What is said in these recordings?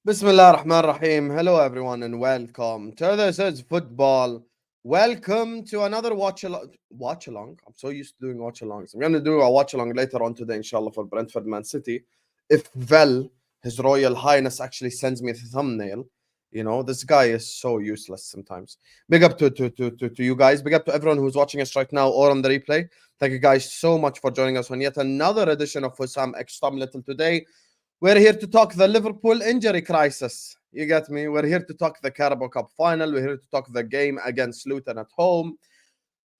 Bismillah ar-Rahman ar-Rahim. Hello everyone and welcome to This Is Football. Welcome to another watch along. I'm so used to doing watch alongs. I'm going to do a watch along later on today, inshallah, for Brentford Man City. If His Royal Highness actually sends me the thumbnail. You know, this guy is so useless sometimes. Big up to you guys. Big up to everyone who's watching us right now or on the replay. Thank you guys so much for joining us on yet another edition of Husam X Tom Little today. We're here to talk the Liverpool injury crisis. You get me? We're here to talk the Carabao Cup final. We're here to talk the game against Luton at home.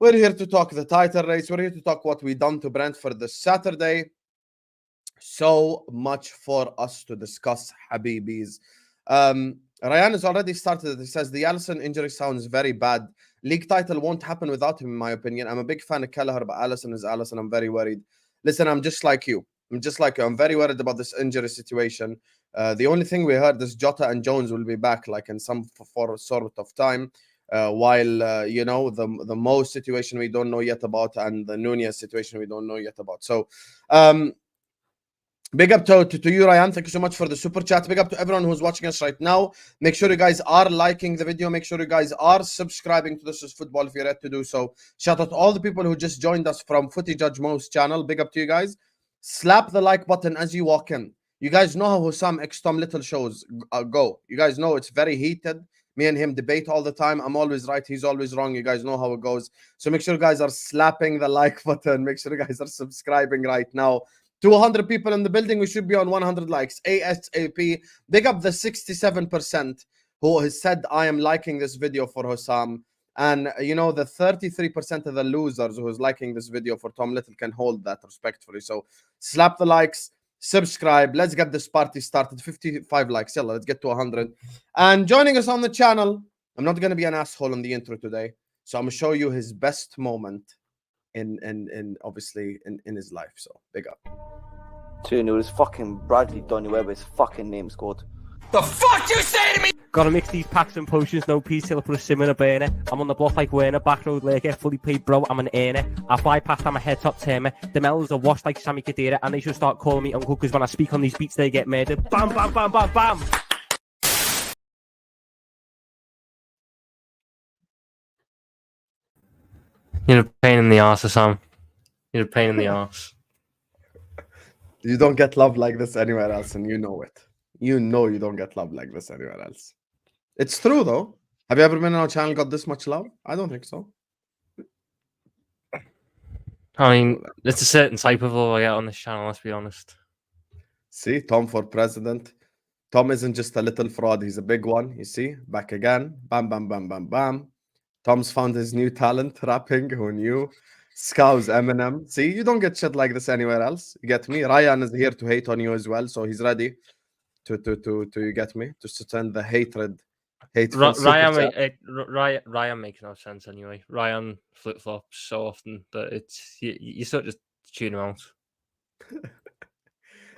We're here to talk the title race. We're here to talk what we done to Brentford this Saturday. So much for us to discuss, Habibis. Ryan has already started. He says the Alisson injury sounds very bad. League title won't happen without him, in my opinion. I'm a big fan of Kelleher, but Alisson is Alisson. I'm very worried. Listen, I'm just like you. I'm very worried about this injury situation. The only thing we heard is Jota and Jones will be back like in some for sort of time. While you know, the Mo situation we don't know yet about, and the Nunez situation we don't know yet about. So big up to you, Ryan. Thank you so much for the super chat. Big up to everyone who's watching us right now. Make sure you guys are liking the video. Make sure you guys are subscribing to This Is Football if you're ready to do so. Shout out to all the people who just joined us from Footy Judge Mo's channel. Big up to you guys. Slap the like button as you walk in. You guys know how Husam X Tom Little shows go. You guys know it's very heated. Me and him debate all the time. I'm always right. He's always wrong. You guys know how it goes. So make sure you guys are slapping the like button. Make sure you guys are subscribing right now. 200 people in the building. We should be on 100 likes. ASAP. Big up the 67% who has said, I am liking this video for Husam. And, you know, the 33% of the losers who's liking this video for Tom Little can hold that respectfully. So slap the likes, subscribe. Let's get this party started. 55 likes. Yalla, let's get to 100. And joining us on the channel, I'm not going to be an asshole in the intro today. So I'm going to show you his best moment in obviously in his life. So big up. 2-0 is fucking Bradley Donny Webber's fucking name scored. The fuck you say to me? Gotta mix these packs and potions, no peace till I put a sim in a burner. I'm on the block like Werner, back road Laker, fully paid bro, I'm an earner. I fly past, I'm a head top tamer. The melons are washed like Sammy Kadira, and they should start calling me uncle, because when I speak on these beats they get murdered. Bam, bam, bam, bam, bam! You're a pain in the arse, Sam. You're a pain in the arse. You don't get love like this anywhere else, and you know it. You know you don't get love like this anywhere else. It's true, though. Have you ever been on our channel got this much love? I don't think so. I mean, it's a certain type of love I get on this channel, let's be honest. See, Tom for president. Tom isn't just a little fraud. He's a big one, you see? Back again. Bam, bam, bam, bam, bam. Tom's found his new talent, rapping. Who knew? Scouse Eminem. See, you don't get shit like this anywhere else. You get me? Ryan is here to hate on you as well, so he's ready to you get me? To send the hateful Ryan makes no sense anyway. Ryan flip-flops so often that it's you sort of just tune him out.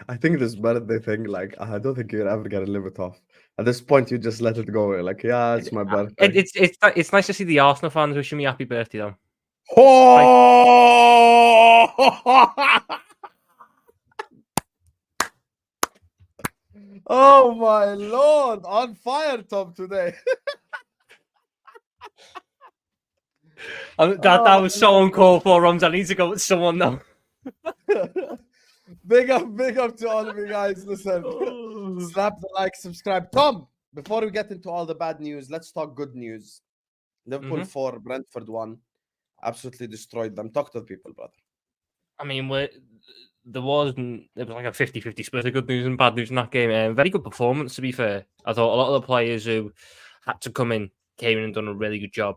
I think this birthday thing, like, I don't think you're ever gonna live it off. At this point, you just let it go. Like, yeah, it's my birthday. It's nice to see the Arsenal fans wishing me happy birthday, though. Oh! Oh my lord! On fire, Tom, today. That was so uncalled for, Rums. I need to go with someone now. Big up to all of you guys. Listen, slap the like, subscribe. Tom, before we get into all the bad news, let's talk good news. Liverpool 4, Brentford 1. Absolutely destroyed them. Talk to the people, brother. I mean, it was like a 50-50 split of good news and bad news in that game. Very good performance, to be fair. I thought a lot of the players who had to come in came in and done a really good job.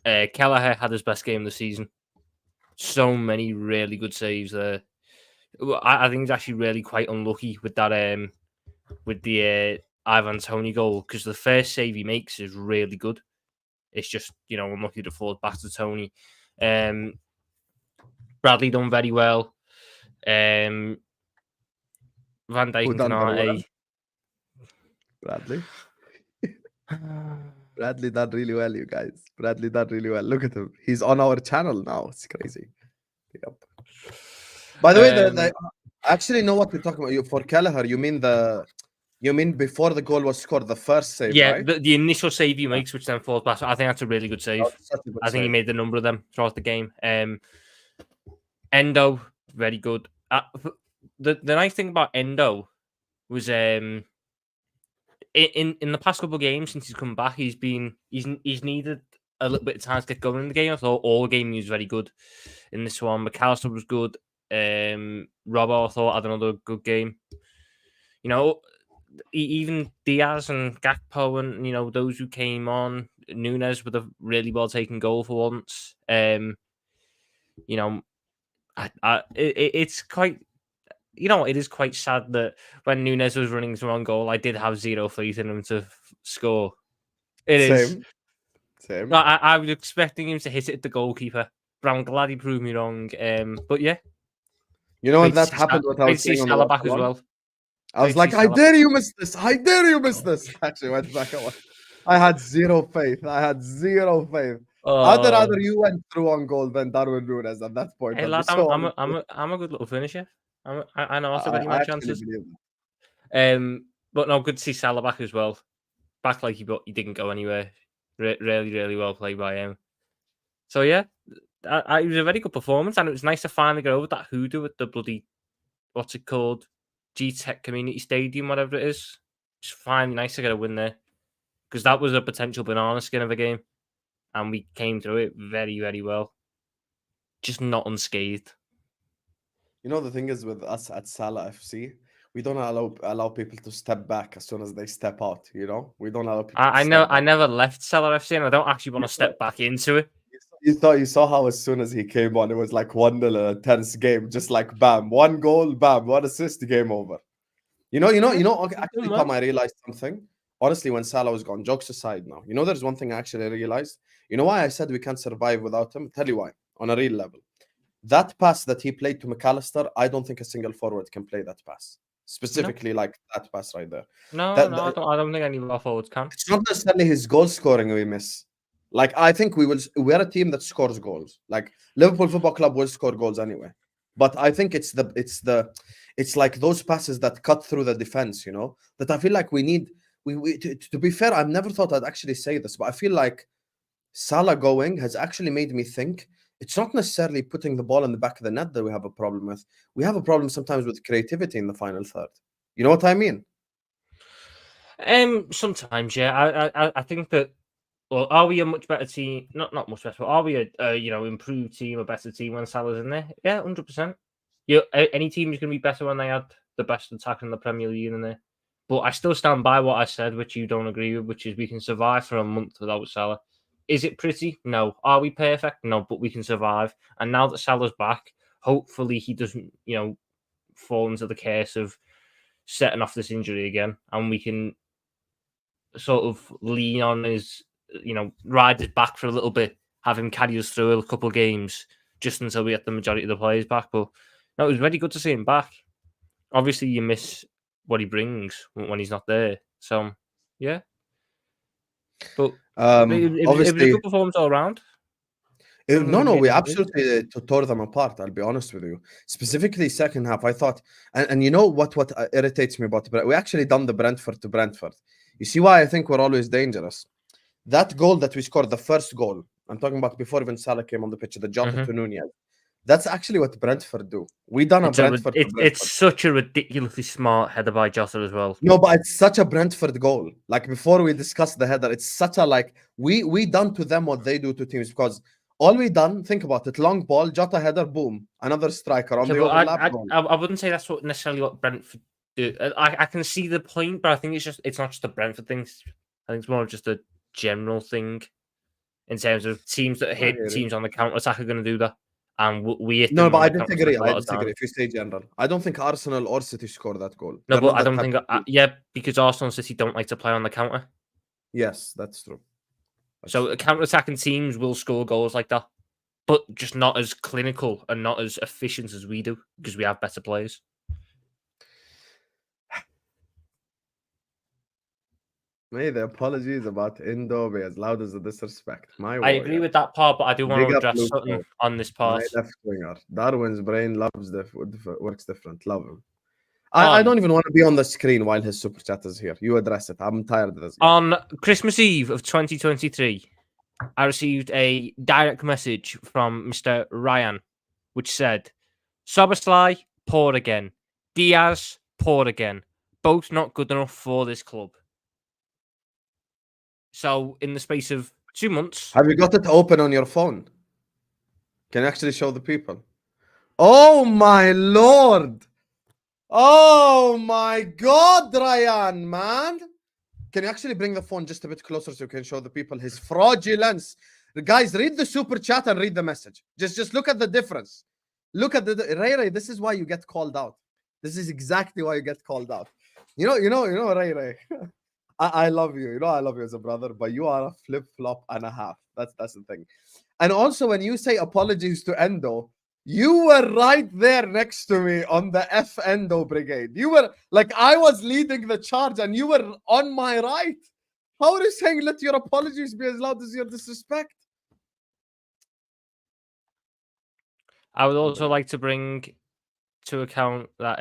Kelleher had his best game of the season. So many really good saves there. I think he's actually really quite unlucky with that with the Ivan Toney goal, because the first save he makes is really good. It's just, you know, unlucky to fall back to Toney. Bradley done very well. Van Dijk and Canate. Bradley? Bradley done really well, you guys. Bradley done really well. Look at him. He's on our channel now. It's crazy. Yep. By the way, I actually know what we're talking about. For Kelleher, you mean the You mean before the goal was scored, the first save, Yeah, right? the initial save he makes, which then falls back. I think that's a really good save. That's such a good I think he save. made the number of them throughout the game. Endo, very good. The nice thing about Endo was in the past couple of games since he's come back, he's needed a little bit of time to get going in the game. I thought all game he was very good in this one. McAllister was good. Robbo, I thought, had another good game. You know, even Diaz and Gakpo and, you know, those who came on, Nunez with a really well taken goal for once. You know, it's quite, you know, it is quite sad that when Nunez was running his own goal, I did have zero faith in him to score. It is. Same. No, I was expecting him to hit it at the goalkeeper, but I'm glad he proved me wrong. But yeah. You know when that happened, what I was see saying on the Salah back watch as well. I was like, I dare you miss this. I dare you miss this. Actually, went back. I had zero faith. I'd rather you went through on goal than Darwin Nunez at that point. Hey lad, I'm a good little finisher. I know how to ready my chances. But no, good to see Salah back as well. Back like he didn't go anywhere. Really well played by him. So yeah, it was a very good performance, and it was nice to finally get over that hoodoo at the bloody, what's it called, G-Tech Community Stadium, whatever it is. It's finally nice to get a win there, because that was a potential banana skin of a game, and we came through it very well, just not unscathed. You know, the thing is with us at Salah FC, we don't allow people to step back as soon as they step out. You know, we don't allow people. I never left Salah FC, and I don't actually want to step back into it. You saw how as soon as he came on, it was like 1-0, a tense game, just like bam, one goal, bam, one assist, game over. You know. Actually, Tom, I realized something. Honestly, when Salah was gone, jokes aside now, you know, there's one thing I actually realized. You know why I said we can't survive without him? Tell you why, on a real level. That pass that he played to McAllister, I don't think a single forward can play that pass. Specifically, like that pass right there. I don't think any of our forwards can. It's not necessarily his goal scoring we miss. Like, I think we're a team that scores goals. Like, Liverpool Football Club will score goals anyway. But I think it's like those passes that cut through the defense, you know, that I feel like we need. To be fair, I've never thought I'd actually say this, but I feel like Salah going has actually made me think it's not necessarily putting the ball in the back of the net that we have a problem with. We have a problem sometimes with creativity in the final third. You know what I mean? Sometimes, yeah. I think that. Well, are we a much better team? Not much better. But are we a improved team, a better team when Salah's in there? Yeah, 100%. Any team is going to be better when they had the best attack in the Premier League in there. But I still stand by what I said, which you don't agree with, which is we can survive for a month without Salah. Is it pretty? No. Are we perfect? No, but we can survive. And now that Salah's back, hopefully he doesn't, fall into the curse of setting off this injury again, and we can sort of lean on his, ride it back for a little bit, have him carry us through a couple of games just until we get the majority of the players back. But no, it was very good to see him back. Obviously, you miss what he brings when he's not there. So, yeah. But it was a good performance all around. We absolutely tore them apart. I'll be honest with you. Specifically, second half, I thought, and you know what irritates me about it? We actually done the Brentford to Brentford. You see why I think we're always dangerous? That goal that we scored, the first goal, I'm talking about before even Salah came on the pitch, the Jota to Nunez. That's actually what Brentford do. We done a Brentford. It's such a ridiculously smart header by Jota as well. No, but it's such a Brentford goal. Like, before we discuss the header, it's such a, like, we done to them what they do to teams, because all we done, think about it, long ball, Jota header, boom, another striker on the overlap. I wouldn't say that's necessarily what Brentford do. I can see the point, but I think it's not just a Brentford thing. I think it's more just a general thing in terms of teams that hit teams on the counter attack are going to do that, and we hit. No, but I disagree. If you say general, I don't think Arsenal or City scored that goal. No, but I don't think. Because Arsenal and City don't like to play on the counter. Yes, that's true. So counter-attacking teams will score goals like that, but just not as clinical and not as efficient as we do, because we have better players. May the apologies about Indo be as loud as the disrespect. I agree with that part, but I do want to address something on this part. My left winger. Darwin's brain works different. Love him. I don't even want to be on the screen while his super chat is here. You address it. I'm tired of this. On Christmas Eve of 2023, I received a direct message from Mr. Ryan, which said, Szoboszlai, poor again. Diaz, poor again. Both not good enough for this club. So, in the space of 2 months... Have you got it open on your phone? Can you actually show the people? Oh, my Lord. Oh, my God, Ryan, man. Can you actually bring the phone just a bit closer so you can show the people his fraudulence? Guys, read the super chat and read the message. Just look at the difference. Look at the Ray. This is why you get called out. This is exactly why you get called out. You know, Ray. I love you. You know, I love you as a brother, but you are a flip-flop and a half. That's the thing. And also, when you say apologies to Endo, you were right there next to me on the F Endo brigade. You were like, I was leading the charge and you were on my right. How are you saying let your apologies be as loud as your disrespect? I would also like to bring to account that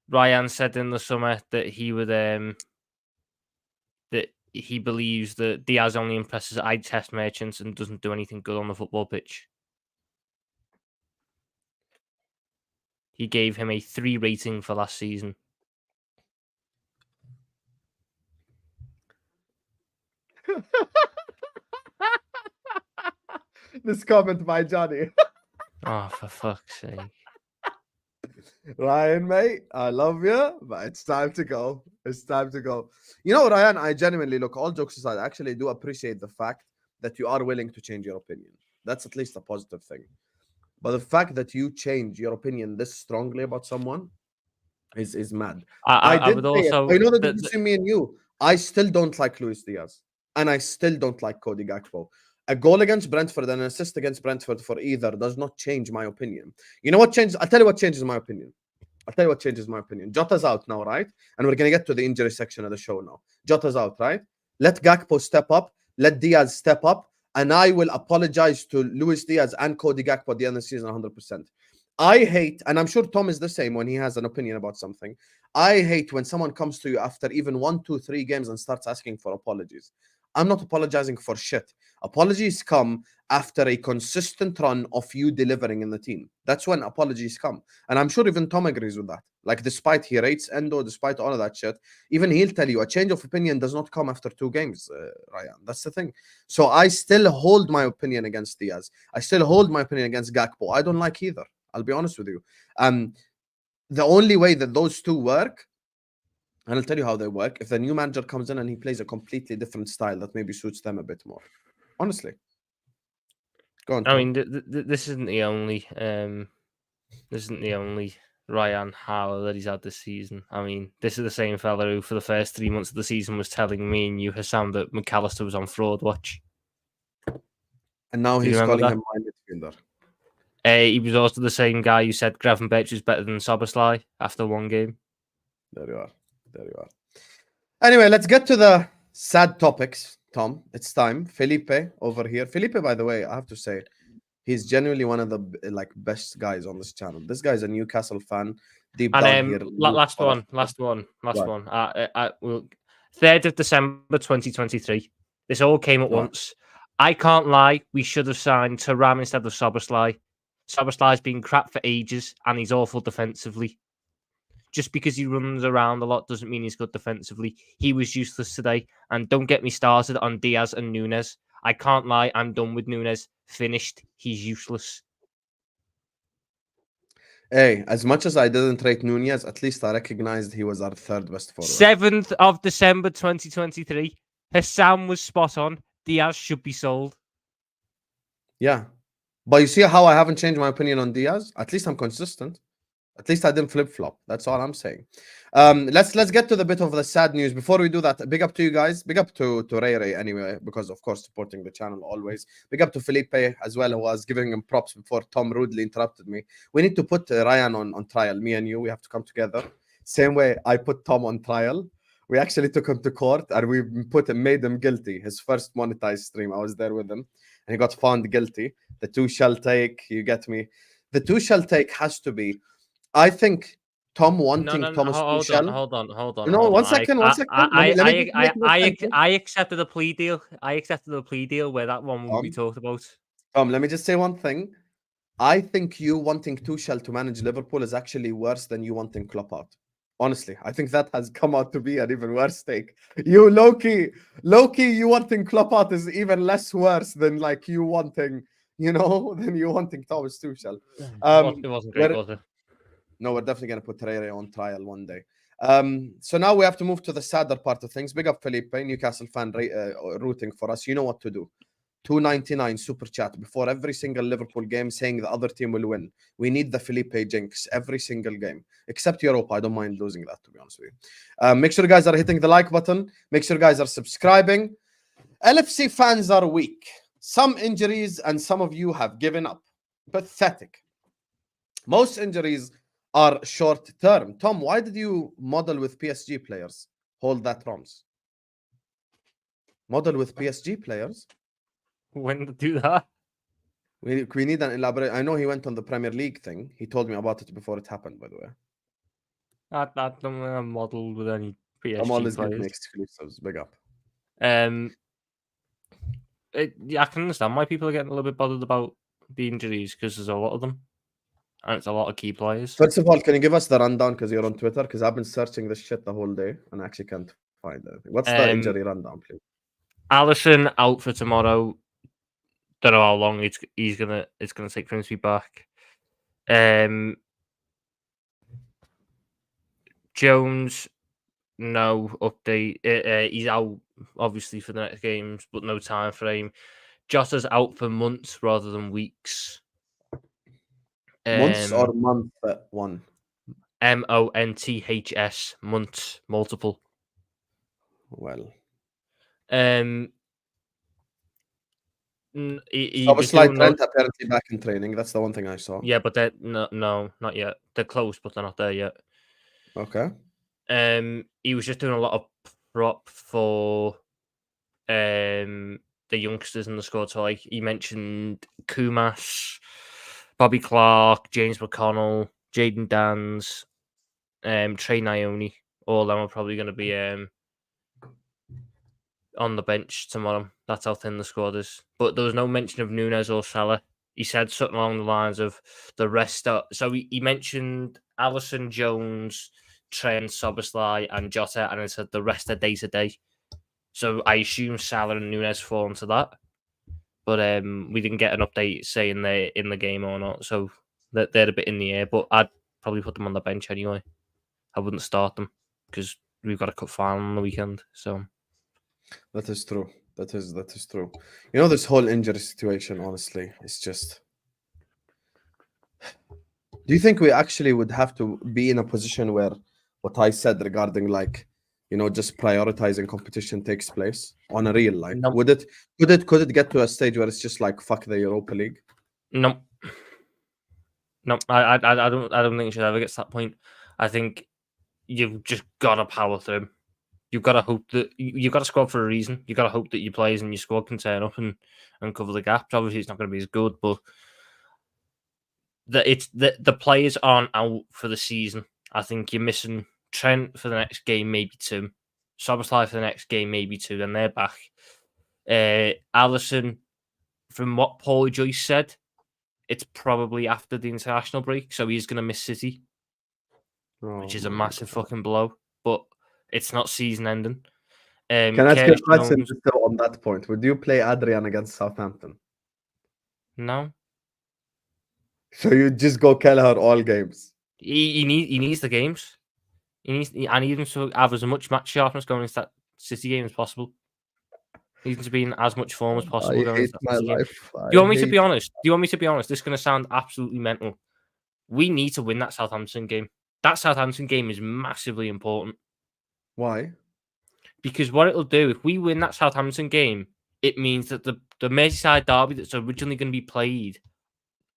Ryan said in the summer that he would that he believes that Diaz only impresses eye test merchants and doesn't do anything good on the football pitch. He gave him a 3 rating for last season. This comment by Johnny. Oh, for fuck's sake. Ryan, mate, I love you, but it's time to go. It's time to go. You know, Ryan, I genuinely, look, all jokes aside, I actually do appreciate the fact that you are willing to change your opinion. That's at least a positive thing. But the fact that you change your opinion this strongly about someone is mad. I would also... I know that between me and you, I still don't like Luis Diaz. And I still don't like Cody Gakpo. A goal against Brentford and an assist against Brentford for either does not change my opinion. You know what changes? I'll tell you what changes my opinion. Jota's out now, right? And we're going to get to the injury section of the show now. Jota's out, right? Let Gakpo step up. Let Diaz step up. And I will apologize to Luis Diaz and Cody Gakpo at the end of the season 100%. I hate, and I'm sure Tom is the same when he has an opinion about something. I hate when someone comes to you after even 1, 2, 3 games and starts asking for apologies. I'm not apologizing for shit. Apologies come after a consistent run of you delivering in the team. That's when apologies come. And I'm sure even Tom agrees with that. Like, despite he rates Endo, despite all of that shit, even he'll tell you a change of opinion does not come after 2 games, Ryan. That's the thing. So I still hold my opinion against Diaz. I still hold my opinion against Gakpo. I don't like either. I'll be honest with you. The only way that those two work, and I'll tell you how they work, if the new manager comes in and he plays a completely different style that maybe suits them a bit more. Honestly. Go on, Tom. I mean, this isn't the only Ryan Howell that he's had this season. I mean, this is the same fella who, for the first 3 months of the season, was telling me and you, Husam, that McAllister was on fraud watch. And now he's calling him my midfielder. He was also the same guy who said Gravenberch was better than Szoboszlai after 1 game. There you are. Anyway, let's get to the sad topics, Tom. It's time. Felipe over here. Felipe, by the way, I have to say, he's genuinely one of the best guys on this channel. This guy's a Newcastle fan. Deep down here. Last one. 3rd of December 2023. This all came at once. I can't lie. We should have signed Ramy instead of Szoboszlai. Szoboszlai's been crap for ages, and he's awful defensively. Just because he runs around a lot doesn't mean he's good defensively. He was useless today. And don't get me started on Diaz and Nunez. I can't lie. I'm done with Nunez. Finished. He's useless. Hey, as much as I didn't rate Nunez, at least I recognized he was our 3rd best forward. 7th of December 2023. Husam was spot on. Diaz should be sold. Yeah. But you see how I haven't changed my opinion on Diaz? At least I'm consistent. At least I didn't flip-flop. That's all I'm saying. Let's get to the bit of the sad news. Before we do that, big up to you guys. Big up to Ray anyway, because of course supporting the channel always. Big up to Felipe as well, who was giving him props before Tom rudely interrupted me. We need to put Ryan on trial. Me and you, we have to come together. Same way I put Tom on trial. We actually took him to court and we made him guilty. His first monetized stream, I was there with him, and he got found guilty. The 2 shall take, you get me? The 2 shall take has to be, I think Tom No, wanting no, no. Thomas Hold Tuchel. on, hold on, hold on. No, hold one on. second, one second. Let me make my sentence. I accepted a plea deal. I accepted a plea deal where that one would be talked about. Tom, let me just say one thing. I think you wanting Tuchel to manage Liverpool is actually worse than you wanting Klopp out. Honestly, I think that has come out to be an even worse take. You low-key, you wanting Klopp out is even less worse than like you wanting, than you wanting Thomas Tuchel. It wasn't great, we're- was it? No, we're definitely going to put Terere on trial one day. So now we have to move to the sadder part of things. Big up Felipe, Newcastle fan rooting for us. You know what to do. 2.99 super chat before every single Liverpool game saying the other team will win. We need the Felipe jinx every single game, except Europa. I don't mind losing that, to be honest with you. Make sure you guys are hitting the like button. Make sure you guys are subscribing. LFC fans are weak. Some injuries and some of you have given up. Pathetic. Most injuries are short term. Tom, why did you model with PSG players? Hold that, Roms. Model with PSG players? When to do that? We need an elaborate. I know he went on the Premier League thing. He told me about it before it happened, by the way. I don't model with any PSG I'm always getting players. exclusives. Big up. Yeah, I can understand why people are getting a little bit bothered about the injuries because there's a lot of them, and it's a lot of key players. First of all, can you give us the rundown because you're on Twitter? Because I've been searching this shit the whole day and I actually can't find anything. What's the injury rundown, please? Alisson out for tomorrow. Don't know how long it's gonna take for him to be back. Jones, no update. He's out obviously for the next games, but no time frame. Jota's out for months rather than weeks. Months or month one? Months, months, multiple. Well, he so was Slide doing Trent apparently back in training. That's the one thing I saw. Yeah, but they're no, not yet. They're close, but they're not there yet. Okay. He was just doing a lot of prop for the youngsters in the squad. So like he mentioned Kumas, Bobby Clark, James McConnell, Jaden Dans, Trey Nione. All of them are probably going to be on the bench tomorrow. That's how thin the squad is. But there was no mention of Nunez or Salah. He said something along the lines of the rest. So he mentioned Alisson, Jones, Trent, Szoboszlai, and Jota, and he said the rest are day to day. So I assume Salah and Nunez fall into that. But we didn't get an update saying they're in the game or not. So they're a bit in the air. But I'd probably put them on the bench anyway. I wouldn't start them because we've got a cup final on the weekend. So that is true. That is true. You know, this whole injury situation, honestly, it's just. Do you think we actually would have to be in a position where what I said regarding just prioritizing competition takes place on a real life? No. Could it get to a stage where it's just like fuck the Europa League? No. I don't think it should ever get to that point. I think you've just got to power through. You've got to hope that you've got to squad for a reason. You've got to hope that your players in your squad can turn up and cover the gaps. Obviously, it's not going to be as good, but the players aren't out for the season. I think you're missing Trent for the next game, maybe two. Szoboszlai for the next game, maybe two. Then they're back. Alisson, from what Paul Joyce said, it's probably after the international break, so he's going to miss City, which is a massive fucking blow. But it's not season ending. Can I ask you a question on that point? Would you play Adrian against Southampton? No. So you just go Kelleher all games? He needs the games. He needs to have as much match sharpness going into that City game as possible. He needs to be in as much form as possible. I hate my life. Do you want me to be honest? This is going to sound absolutely mental. We need to win that Southampton game. That Southampton game is massively important. Why? Because what it'll do, if we win that Southampton game, it means that the Merseyside derby that's originally going to be played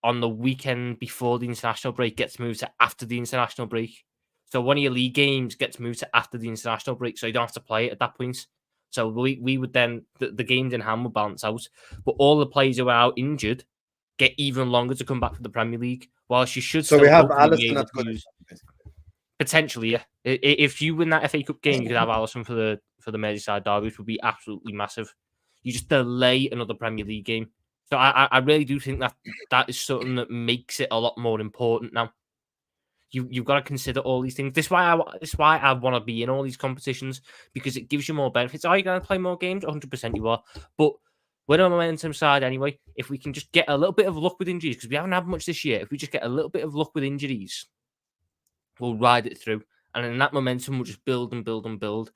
on the weekend before the international break gets moved to after the international break. So one of your league games gets moved to after the international break, so you don't have to play it at that point. So we would then, the games in hand will balance out. But all the players who are out injured get even longer to come back for the Premier League, whilst you should still we have Alisson at good. Potentially, yeah. If you win that FA Cup game, you could have Alisson for the Merseyside derby, which would be absolutely massive. You just delay another Premier League game. So I really do think that is something that makes it a lot more important now. You've got to consider all these things. This is why I want to be in all these competitions, because it gives you more benefits. Are you going to play more games? 100% you are. But we're on a momentum side anyway. If we can just get a little bit of luck with injuries, because we haven't had much this year. If we just get a little bit of luck with injuries, we'll ride it through. And then that momentum will just build and build and build.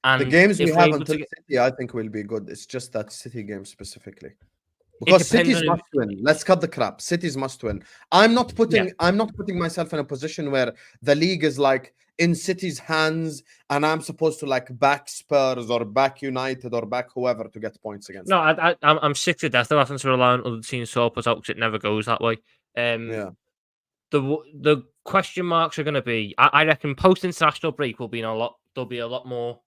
And the games we if have we're able until to City, I think will be good. It's just that City game specifically. It Because depends City's on must win. Let's cut the crap. City's must win. I'm not putting myself in a position where the league is like in City's hands and I'm supposed to like back Spurs or back United or back whoever to get points against. No, I'm sick to death of having to rely on other teams to help us out, because it never goes that way. Yeah. The question marks are going to be, I reckon post international break will be there'll be a lot more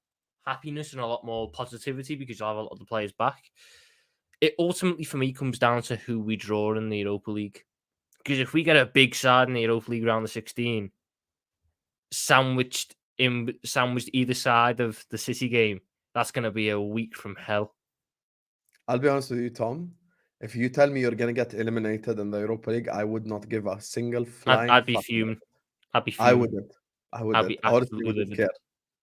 happiness and a lot more positivity, because you'll have a lot of the players back. It ultimately for me comes down to who we draw in the Europa League, because if we get a big side in the Europa League round of 16, sandwiched either side of the City game, that's going to be a week from hell. I'll be honest with you, Tom. If you tell me you're going to get eliminated in the Europa League, I would not give a single flying I'd be fuck. fuming. I'd be I fuming. wouldn't. I'd be Honestly, absolutely wouldn't livid. care.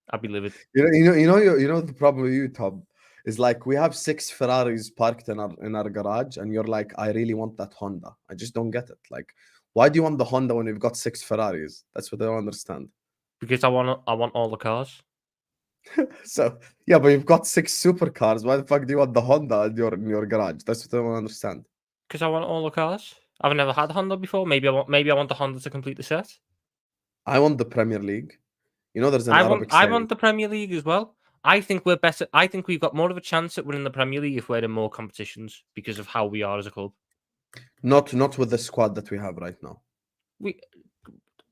I'd be livid. You know the problem with you, Tom, is like we have 6 Ferraris parked in our garage, and you're like, I really want that Honda. I just don't get it. Like, why do you want the Honda when we've got 6 Ferraris? That's what I don't understand. Because I want all the cars. So yeah, but you've got 6 supercars. Why the fuck do you want the Honda in your garage? That's what I don't understand. Because I want all the cars. I've never had a Honda before. Maybe I want the Honda to complete the set. I want the Premier League. You know, there's an I Arabic want saying. the Premier League as well. I think we're better. I think we've got more of a chance at winning the Premier League if we're in more competitions, because of how we are as a club. Not with the squad that we have right now.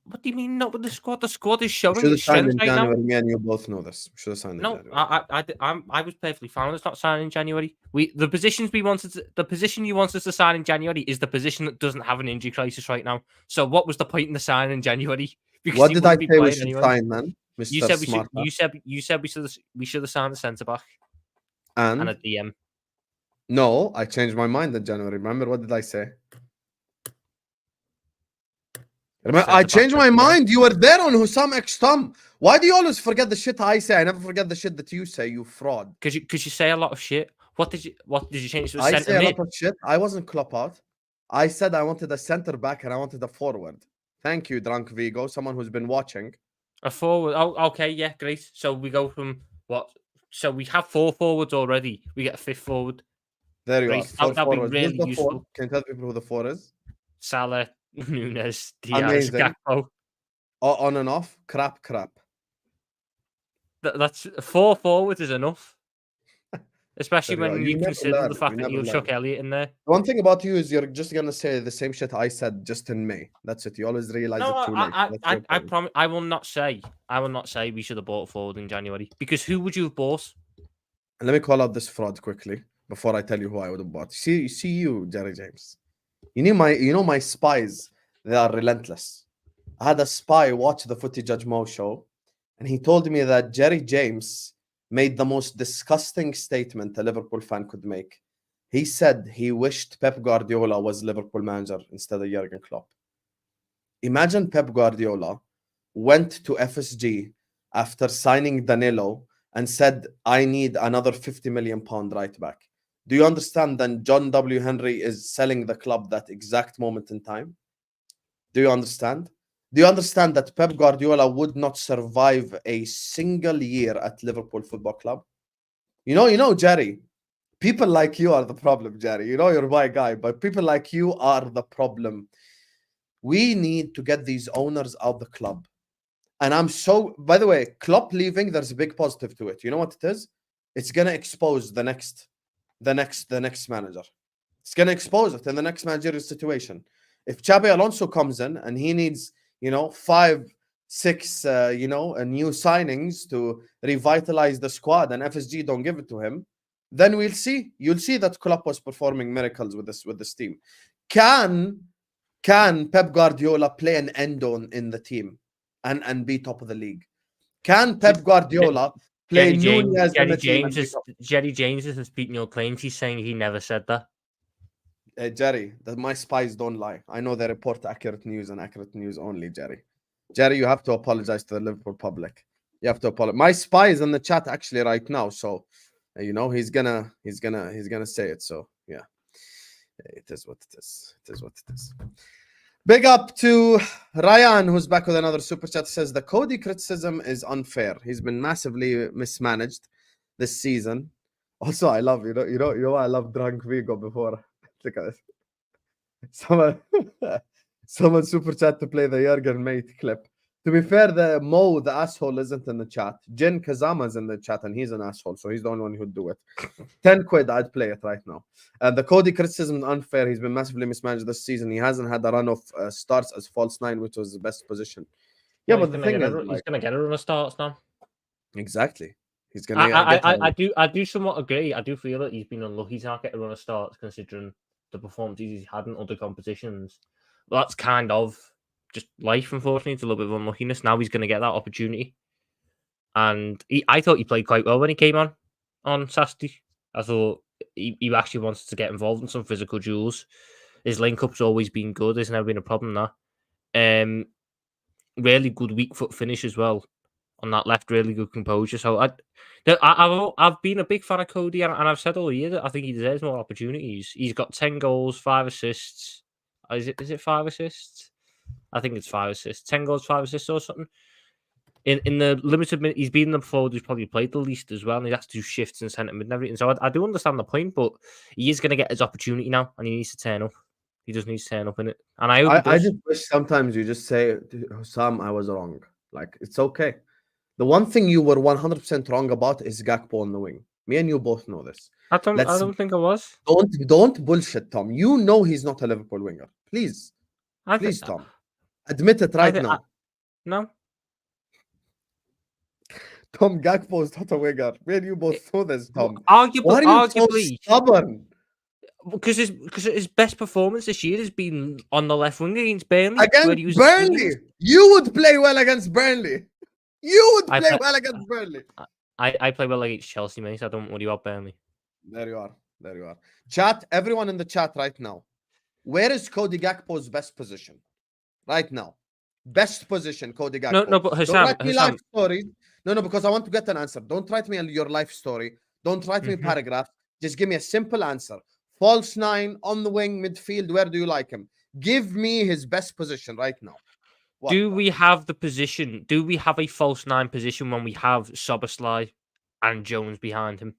What do you mean not with the squad? The squad is showing Should have its signed strength in right now. January. Me and you both know this. Should have signed in No, January. I was perfectly fine with us not signing in January. The position you want us to sign in January is the position that doesn't have an injury crisis right now. So what was the point in the sign in January? Because What he did I wouldn't be say we playing should anyway. sign then, Mr. You said Smart? you said we should have signed a centre back And and a DM. no, I changed my mind in January. Remember, what did I say? Remember, I changed my mind. You were there on Husam X Tom. Why do you always forget the shit I say? I never forget the shit that you say, you fraud. Because you say a lot of shit. What did you change to a I centre say a mid? lot of shit. I wasn't Klopp out. I said I wanted a centre back and I wanted a forward. Thank you, Drunk Vigo, someone who's been watching. A forward. Oh, okay, yeah, great. So we go from what? So we have 4 forwards already. We get a 5th forward. There you Great. are. 4 That'd be forwards. really Who's the 4? useful. Can you tell people who the 4 is? Salah, Nunez, Diaz, Amazing. Gakpo. On and off. Crap. That's 4 forwards is enough. Especially There you when are. you never consider learn. the fact You that never you'll chuck learn. Elliott in there. The one thing about you is you're just gonna say the same shit I said just in May. That's it. You always realize No, it too late. I promise. I will not say we should have bought a forward in January, because who would you have bought? And let me call out this fraud quickly before I tell you who I would have bought. See you, Jerry James. You know my spies. They are relentless. I had a spy watch the Footy Judge Mo show, and he told me that Jerry James made the most disgusting statement a Liverpool fan could make. He said he wished Pep Guardiola was Liverpool manager instead of Jurgen Klopp. Imagine Pep Guardiola went to FSG after signing Danilo and said, I need another £50 million right back. Do you understand that John W. Henry is selling the club that exact moment in time? Do you understand? Do you understand that Pep Guardiola would not survive a single year at Liverpool Football Club? You know, Jerry, people like you are the problem, Jerry. You know, you're my guy, but people like you are the problem. We need to get these owners out the club. And by the way, Klopp leaving, there's a big positive to it. You know what it is? It's going to expose the next manager. It's going to expose it in the next managerial situation. If Xabi Alonso comes in and he needs, 5, 6, new signings to revitalize the squad, and FSG don't give it to him, then you'll see that Klopp was performing miracles with this team. Can Pep Guardiola play an end on in the team and be top of the league? Can Pep Guardiola play Nunez in the team? Jerry James is speaking your claims. He's saying he never said that. Jerry, my spies don't lie. I know they report accurate news and accurate news only, Jerry. Jerry, you have to apologize to the Liverpool public. You have to apologize. My spy is in the chat actually right now, so you know he's gonna say it. So yeah, it is what it is. It is what it is. Big up to Ryan, who's back with another super chat. Says the Cody criticism is unfair. He's been massively mismanaged this season. Also, I love you know I love drunk Vigo before. Look at this. Someone super chat to play the Jurgen mate clip. To be fair, the asshole isn't in the chat. Jin Kazama's in the chat and he's an asshole, so he's the only one who'd do it. 10 quid, I'd play it right now. The Cody criticism is unfair. He's been massively mismanaged this season. He hasn't had a run of starts as false nine, which was the best position. Yeah, but the thing is, he's gonna get a run of starts now. Exactly. He's gonna. I do somewhat agree. I do feel that he's been unlucky to not get a run of starts, considering the performances he's had in other competitions. But that's kind of just life, unfortunately. It's a little bit of unluckiness. Now he's going to get that opportunity. And I thought he played quite well when he came on Saturday. I thought he actually wanted to get involved in some physical duels. His link-up's always been good. There's never been a problem there. Really good weak foot finish as well on that left. Really good composure. So I've been a big fan of Cody, and I've said all year that I think he deserves more opportunities. He's got 10 goals, 5 assists. Is it 5 assists? I think it's 5 assists. 10 goals, 5 assists or something. In the limited minute, he's been the forward who's probably played the least as well, and he has to do shifts in centre mid and everything. So I do understand the point, but he is going to get his opportunity now, and he needs to turn up. He just needs to turn up in it. And I just wish sometimes you just say, Husam, I was wrong. Like, it's okay. The one thing you were 100% wrong about is Gakpo on the wing. Me and you both know this. I don't think I was. Don't bullshit, Tom. You know he's not a Liverpool winger. Please. Please, Tom. Admit it right now. No. Tom, Gakpo is not a winger. Me and you both know this, Tom. Arguably, Why are you so stubborn? Because his best performance this year has been on the left wing against Burnley. Against Burnley? You would play well against Burnley. You would play well against Burnley. I play well against Chelsea, mate. I don't worry about Burnley. There you are. Chat, everyone in the chat right now. Where is Cody Gakpo's best position? Right now. Best position, Cody Gakpo. No, but Husam, don't write me life stories. No, because I want to get an answer. Don't write me your life story. Don't write me paragraph. Just give me a simple answer. False nine, on the wing, midfield. Where do you like him? Give me his best position right now. Do we have the position? Do we have a false nine position when we have Szoboszlai and Jones behind him?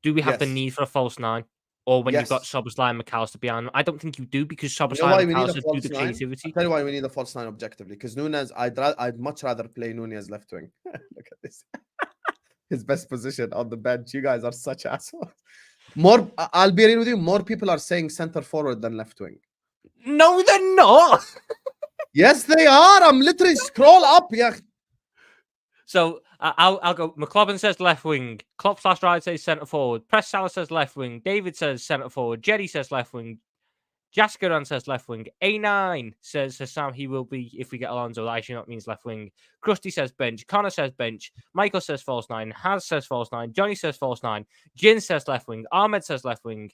Do we have the need for a false nine? Or when you've got Szoboszlai and McAllister behind him? I don't think you do, because Szoboszlai and McAllister do the creativity. I'll tell you why we need a false nine objectively. Because Nunez, I'd much rather play Nunez left wing. Look at this. His best position on the bench. You guys are such assholes. I'll be real with you, more people are saying center forward than left wing. No, they're not. Yes, they are. I'm literally scroll up. Yeah. So I'll go. McLovin says left wing. Klopp/Ride says centre forward. Press Salah says left wing. David says centre forward. Jerry says left wing. Jaskaran says left wing. A9 says Husam he will be if we get Alonso. That actually not means left wing. Krusty says bench. Connor says bench. Michael says false nine. Haz says false nine. Johnny says false nine. Jin says left wing. Ahmed says left wing.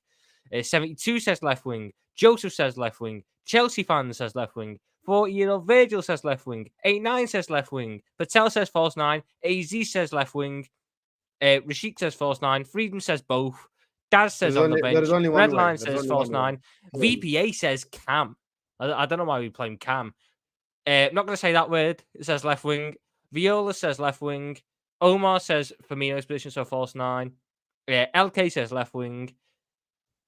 72 says left wing. Joseph says left wing. Chelsea fan says left wing. 40-year-old Virgil says left wing. 89 says left wing. Patel says false nine. AZ says left wing. Rashid says false nine. Freedom says both. Daz says on the bench. Redline says false nine. VPA says Cam. I don't know why we play him Cam. Not going to say that word. It says left wing. Viola says left wing. Omar says Firmino's position, so false nine. LK says left wing.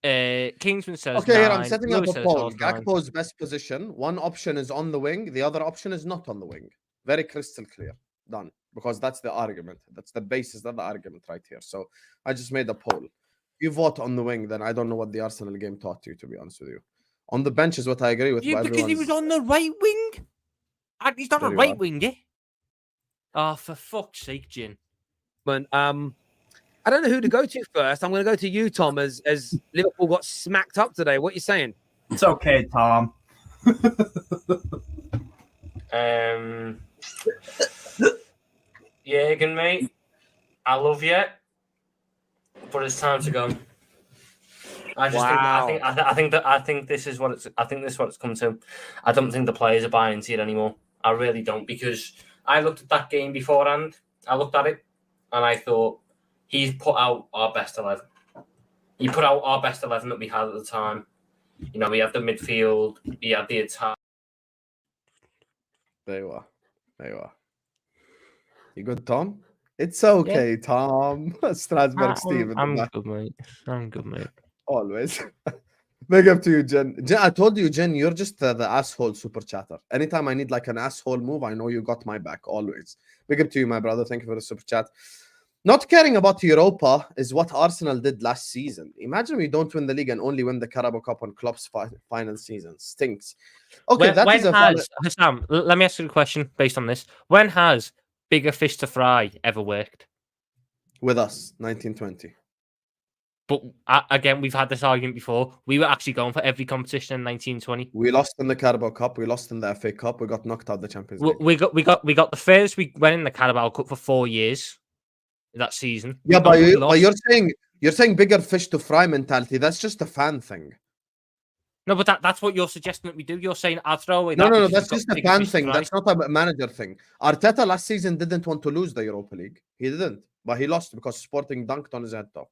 Kingsman says okay, nine. Here I'm setting up a poll. Gakpo's best position. One option is on the wing. The other option is not on the wing. Very crystal clear. Done. Because that's the argument. That's the basis of the argument right here. So I just made a poll. If you vote on the wing, then I don't know what the Arsenal game taught you, to be honest with you. On the bench is what I agree with. Yeah, because he was on the right wing. He's not a right wing, yeah? Oh, for fuck's sake, Jin. But, I don't know who to go to first. I'm going to go to you, Tom, as Liverpool got smacked up today. What are you saying? It's okay, Tom. Jürgen, mate, I love you, but it's time to go. I think this is what it's come to. I don't think the players are buying into it anymore. I really don't, because I looked at that game beforehand. I looked at it and I thought he's put out our best 11. He put out our best 11 that we had at the time. You know, we had the midfield, we had the attack. There you are. You good, Tom? It's okay, Tom. Strasbourg Steve. I'm good, mate. Always. Big up to you, Jen. I told you, Jen, you're just the asshole super chatter. Anytime I need like an asshole move, I know you got my back, always. Big up to you, my brother. Thank you for the super chat. Not caring about Europa is what Arsenal did last season. Imagine we don't win the league and only win the Carabao Cup on Klopp's final season. Stinks. Okay, Husam, let me ask you a question based on this. When has bigger fish to fry ever worked? With us, 1920. But again, we've had this argument before. We were actually going for every competition in 1920. We lost in the Carabao Cup. We lost in the FA Cup. We got knocked out of the Champions League. We got the first. We went in the Carabao Cup for 4 years that season. Yeah, but you're saying bigger fish to fry mentality. That's just a fan thing. No, but that's what you're suggesting that we do. You're saying I'll throw away. No. That's just a fan thing. That's not a manager thing. Arteta last season didn't want to lose the Europa League. He didn't, but he lost because Sporting dunked on his head top.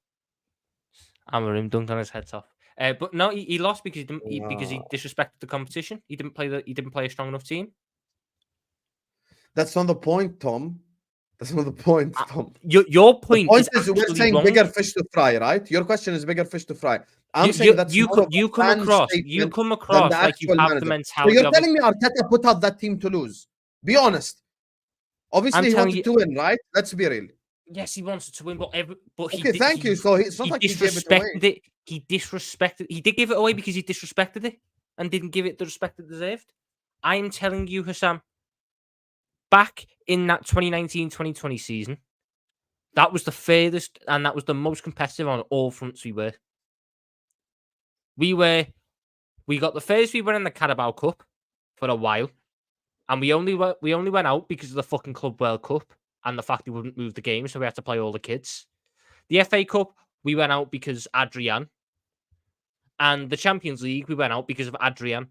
Amorim dunked on his head off. But no, he lost because because he disrespected the competition. He didn't play a strong enough team. That's not the point, Tom. That's not the point, Tom. Your point is we're saying wrong. bigger fish to fry, right? Your question is bigger fish to fry. I'm saying that you come across like you have the mentality. So you're telling me Arteta put out that team to lose? Be honest. Obviously, he wanted to win, right? Let's be real. Yes, he wanted to win, but thank you. So it's not like he disrespected it. He disrespected. He did give it away because he disrespected it and didn't give it the respect it deserved. I am telling you, Husam, back in that 2019-2020 season, that was the furthest and that was the most competitive on all fronts we were. We got the first we were in the Carabao Cup for a while, and we only went out because of the fucking Club World Cup and the fact we wouldn't move the game, so we had to play all the kids. The FA Cup, we went out because Adrian. And the Champions League, we went out because of Adrian.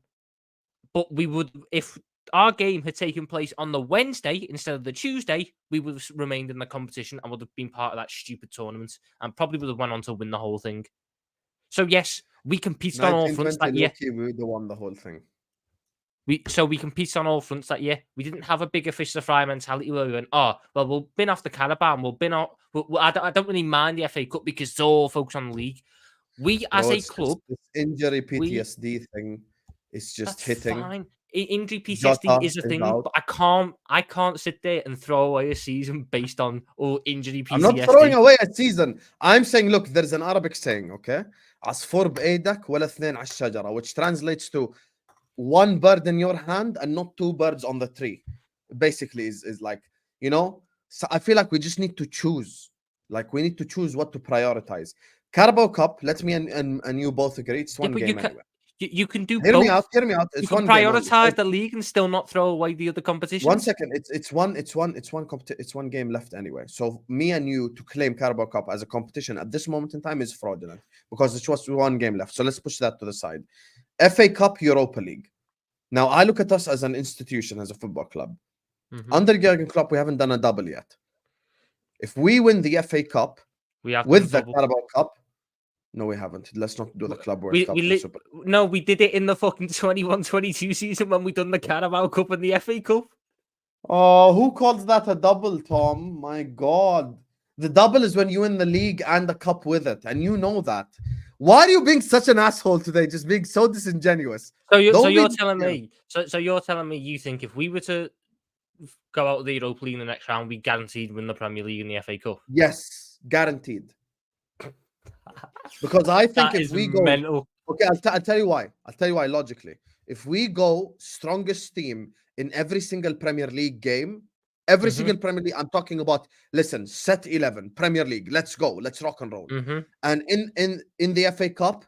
But we would, if our game had taken place on the Wednesday instead of the Tuesday, we would have remained in the competition and would have been part of that stupid tournament and probably would have went on to win the whole thing. So yes, we competed on all fronts that year. We would have won the whole thing. We competed on all fronts that year. We didn't have a bigger fish to fry mentality where we went, we'll bin off the Carabao and we'll bin off. I don't really mind the FA Cup because it's all focused on the league. We as a club, this injury PTSD thing is just hitting. Fine. Injury PTSD is a thing, but I can't sit there and throw away a season based on injury PTSD. I'm not throwing away a season. I'm saying, look, there's an Arabic saying, okay? عصفور بإيدك ولا اثنين على الشجرة, which translates to one bird in your hand and not two birds on the tree. Basically, is like, you know, so I feel like we just need to choose. Like, we need to choose what to prioritize. Carabao Cup, let me and you both agree, it's one game anyway. You can do hear both. Me out. It's you can prioritize the league and still not throw away the other competitions. 1 second. It's one game left anyway. So me and you to claim Carabao Cup as a competition at this moment in time is fraudulent because it's just one game left. So let's push that to the side. FA Cup, Europa League. Now I look at us as an institution, as a football club. Mm-hmm. Under Jurgen Klopp, we haven't done a double yet. If we win the FA Cup with the Carabao Cup, no, we haven't. Let's not do the Club World Cup. No, we did it in the fucking 21-22 season when we done the Carabao Cup and the FA Cup. Oh, who calls that a double, Tom? My God. The double is when you win the league and the cup with it, and you know that. Why are you being such an asshole today? Just being so disingenuous. So you're telling me you think if we were to go out of the Europa League in the next round, we guaranteed win the Premier League and the FA Cup? Yes, guaranteed. Because I think if we go mental. Okay, I'll tell you why. I'll tell you why logically. If we go strongest team in every single Premier League game, every single Premier League, I'm talking about, listen, set 11, Premier League, let's go, let's rock and roll. And in the FA Cup,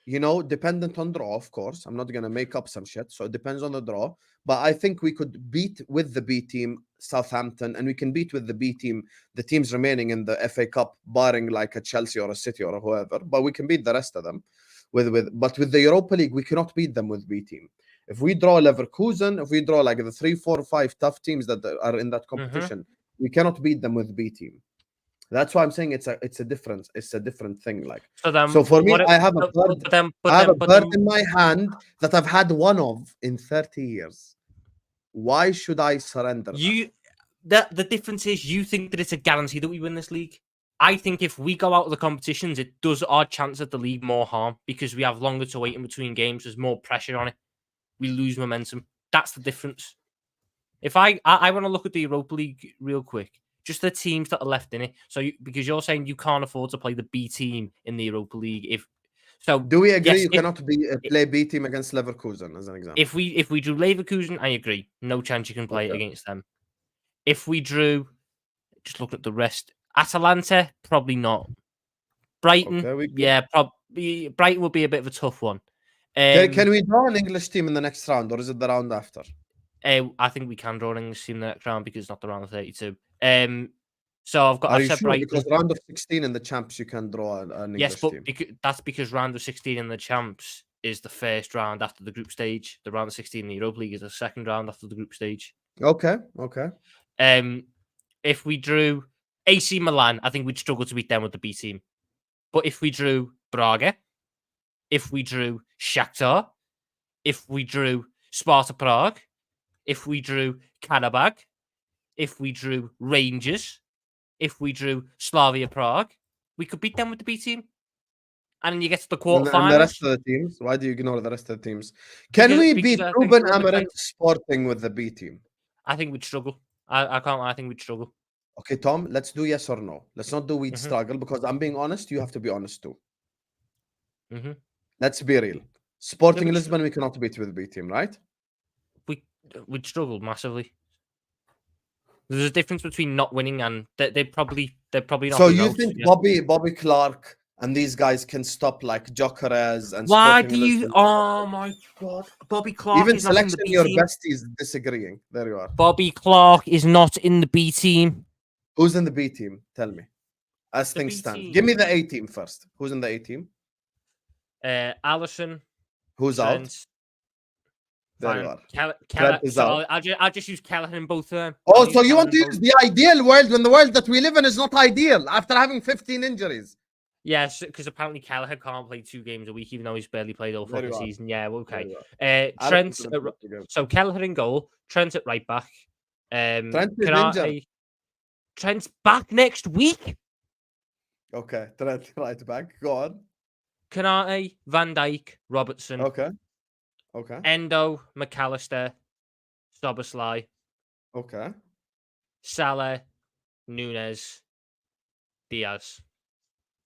dependent on draw, of course. I'm not going to make up some shit. So it depends on the draw. But I think we could beat with the B team Southampton, and we can beat with the B team the teams remaining in the FA Cup, barring like a Chelsea or a City or whoever. But we can beat the rest of them. But with the Europa League, we cannot beat them with B team. If we draw Leverkusen, if we draw like the 3, 4, 5 tough teams that are in that competition, we cannot beat them with B team. That's why I'm saying it's a difference. It's a different thing. Like so for me, I have a bird in my hand that I've had one of in 30 years. Why should I surrender? The difference is you think that it's a guarantee that we win this league. I think if we go out of the competitions, it does our chance at the league more harm because we have longer to wait in between games. There's more pressure on it. We lose momentum. That's the difference. If I want to look at the Europa League real quick, just the teams that are left in it. So because you're saying you can't afford to play the B team in the Europa League. Do we agree you cannot play B team against Leverkusen as an example? If we drew Leverkusen, I agree. No chance you can play it against them. If we drew, just look at the rest. Atalanta, probably not. Brighton, probably. Brighton would be a bit of a tough one. Can we draw an English team in the next round, or is it the round after? I think we can draw an English team in the next round because it's not the round of 32. So I've got. Are you sure? Because round of 16 in the champs, you can draw an English team. Yes, but that's because round of 16 in the champs is the first round after the group stage. The round of 16 in the Europa League is the second round after the group stage. Okay. If we drew AC Milan, I think we'd struggle to beat them with the B team. But if we drew Braga, if we drew Shakhtar, if we drew Sparta Prague, if we drew Karabakh, if we drew Rangers, if we drew Slavia Prague, we could beat them with the B team. And then you get to the quarterfinals. And the rest of the teams? Why do you ignore the rest of the teams? Can we beat Ruben Amorim Sporting with the B team? I think we'd struggle. I can't lie, I think we'd struggle. Okay, Tom, let's do yes or no. Let's not do we'd struggle because I'm being honest. You have to be honest too. Let's be real. Sporting Lisbon, we cannot beat with the B team, right? We'd struggle massively. There's a difference between not winning and they probably not. So you think Bobby Clark and these guys can stop like Jokeres and why do you? Oh my god, Bobby Clark. Even is selection not in the B your team. besties disagreeing. There you are. Bobby Clark is not in the B team. Who's in the B team? Tell me. As things stand. Give me the A team first. Who's in the A team? Allison. Who's Trent. out? There you are. Kelleher is out. I'll just use Kelleher in both of them. Oh, so you want to use the ideal world when the world that we live in is not ideal after having 15 injuries? Yes, because apparently Kelleher can't play 2 games a week, even though he's barely played all fucking season. Yeah, okay. Trent. So Kelleher in goal. Trent at right back. Trent is injured. Trent's back next week. Okay, Trent right back. Go on. Kanate, Van Dijk, Robertson. Okay. Endo, McAllister, Soboslai. Okay. Salah, Nunez, Diaz.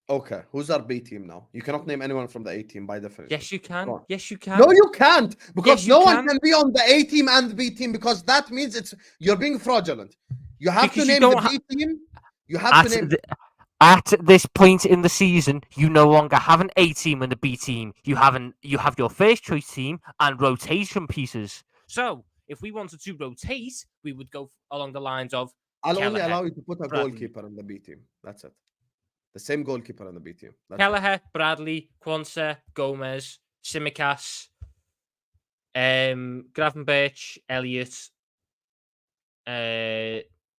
Okay, who's our B team now? You cannot name anyone from the A team by definition. Yes, you can. Yes, you can. No, you can't, because no one can be on the A team and the B team because that means you're being fraudulent. You have to name the B team. You have to name. At this point in the season, you no longer have an A team and a B team. You have your first choice team and rotation pieces. So if we wanted to rotate, we would go along the lines of. I'll only allow you to put a goalkeeper on the B team. That's it. The same goalkeeper on the B team. Kelleher, Bradley, Quansah, Gomez, Tsimikas, Gravenberch, Elliott.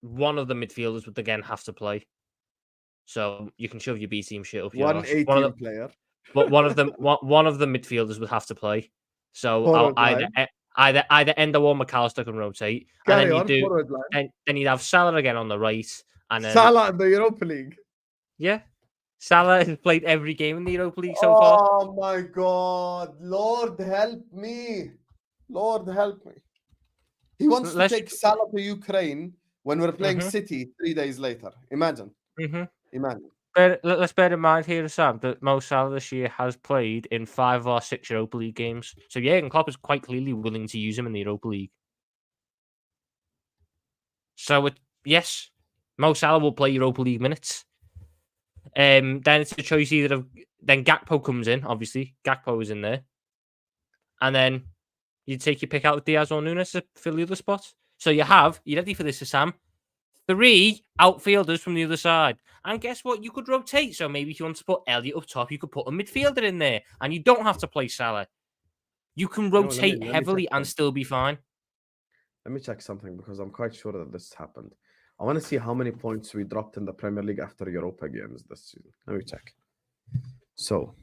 One of the midfielders would again have to play. So you can shove your B team shit up your one A team player. But one of the midfielders would have to play. So either Endo or McAllister can rotate. And then you'd have Salah again on the right. And then Salah in the Europa League. Yeah. Salah has played every game in the Europa League so far. Oh my god. Lord help me. Lord help me. He wants to take Salah to Ukraine when we're playing City 3 days later. Imagine. Imagine. Let's bear in mind here, Sam, that Mo Salah this year has played in 5 or 6 Europa League games. So Jurgen Klopp is quite clearly willing to use him in the Europa League. So yes, Mo Salah will play Europa League minutes. Then it's a choice either of then Gakpo comes in, obviously. Gakpo is in there. And then you take your pick out with Diaz or Nunez to fill the other spot. So you ready for this, Husam? 3 outfielders from the other side. And guess what? You could rotate. So maybe if you want to put Elliot up top, you could put a midfielder in there. And you don't have to play Salah. You can rotate heavily and still be fine. Let me check something because I'm quite sure that this happened. I want to see how many points we dropped in the Premier League after Europa games this season. Let me check. So,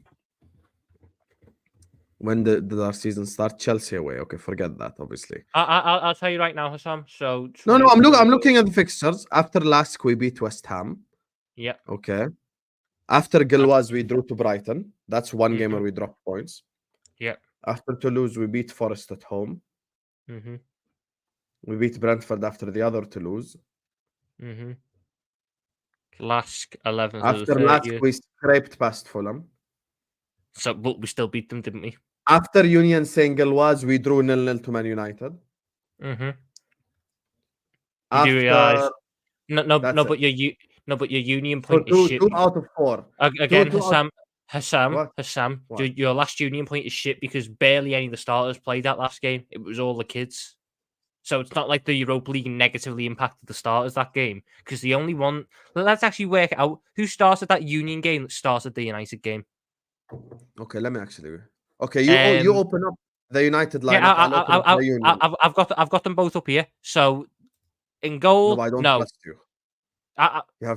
when did our season start? Chelsea away. Okay, forget that, obviously. I'll tell you right now, Husam. So No, I'm looking at the fixtures. After last week, we beat West Ham. Yeah. Okay. After Gilwaz, we drew to Brighton. That's one game where we dropped points. Yeah. After Toulouse, we beat Forest at home. Mm-hmm. We beat Brentford after the other Toulouse. Mm-hmm. Last 11th. After last, we scraped past Fulham. So, but we still beat them, didn't we? After Union Saint Gilwaz, we drew 0-0 to Man United. Mm-hmm. After, you realize? But your Union point is shit. 2 out of 4. Again, Husam, your last Union point is shit because barely any of the starters played that last game. It was all the kids. So it's not like the Europa League negatively impacted the starters that game because the only one. Let's actually work out who started that Union game that started the United game. Okay, let me actually. Okay, you open up the United lineup. Yeah, I've got them both up here. So in goal, no, I don't trust you.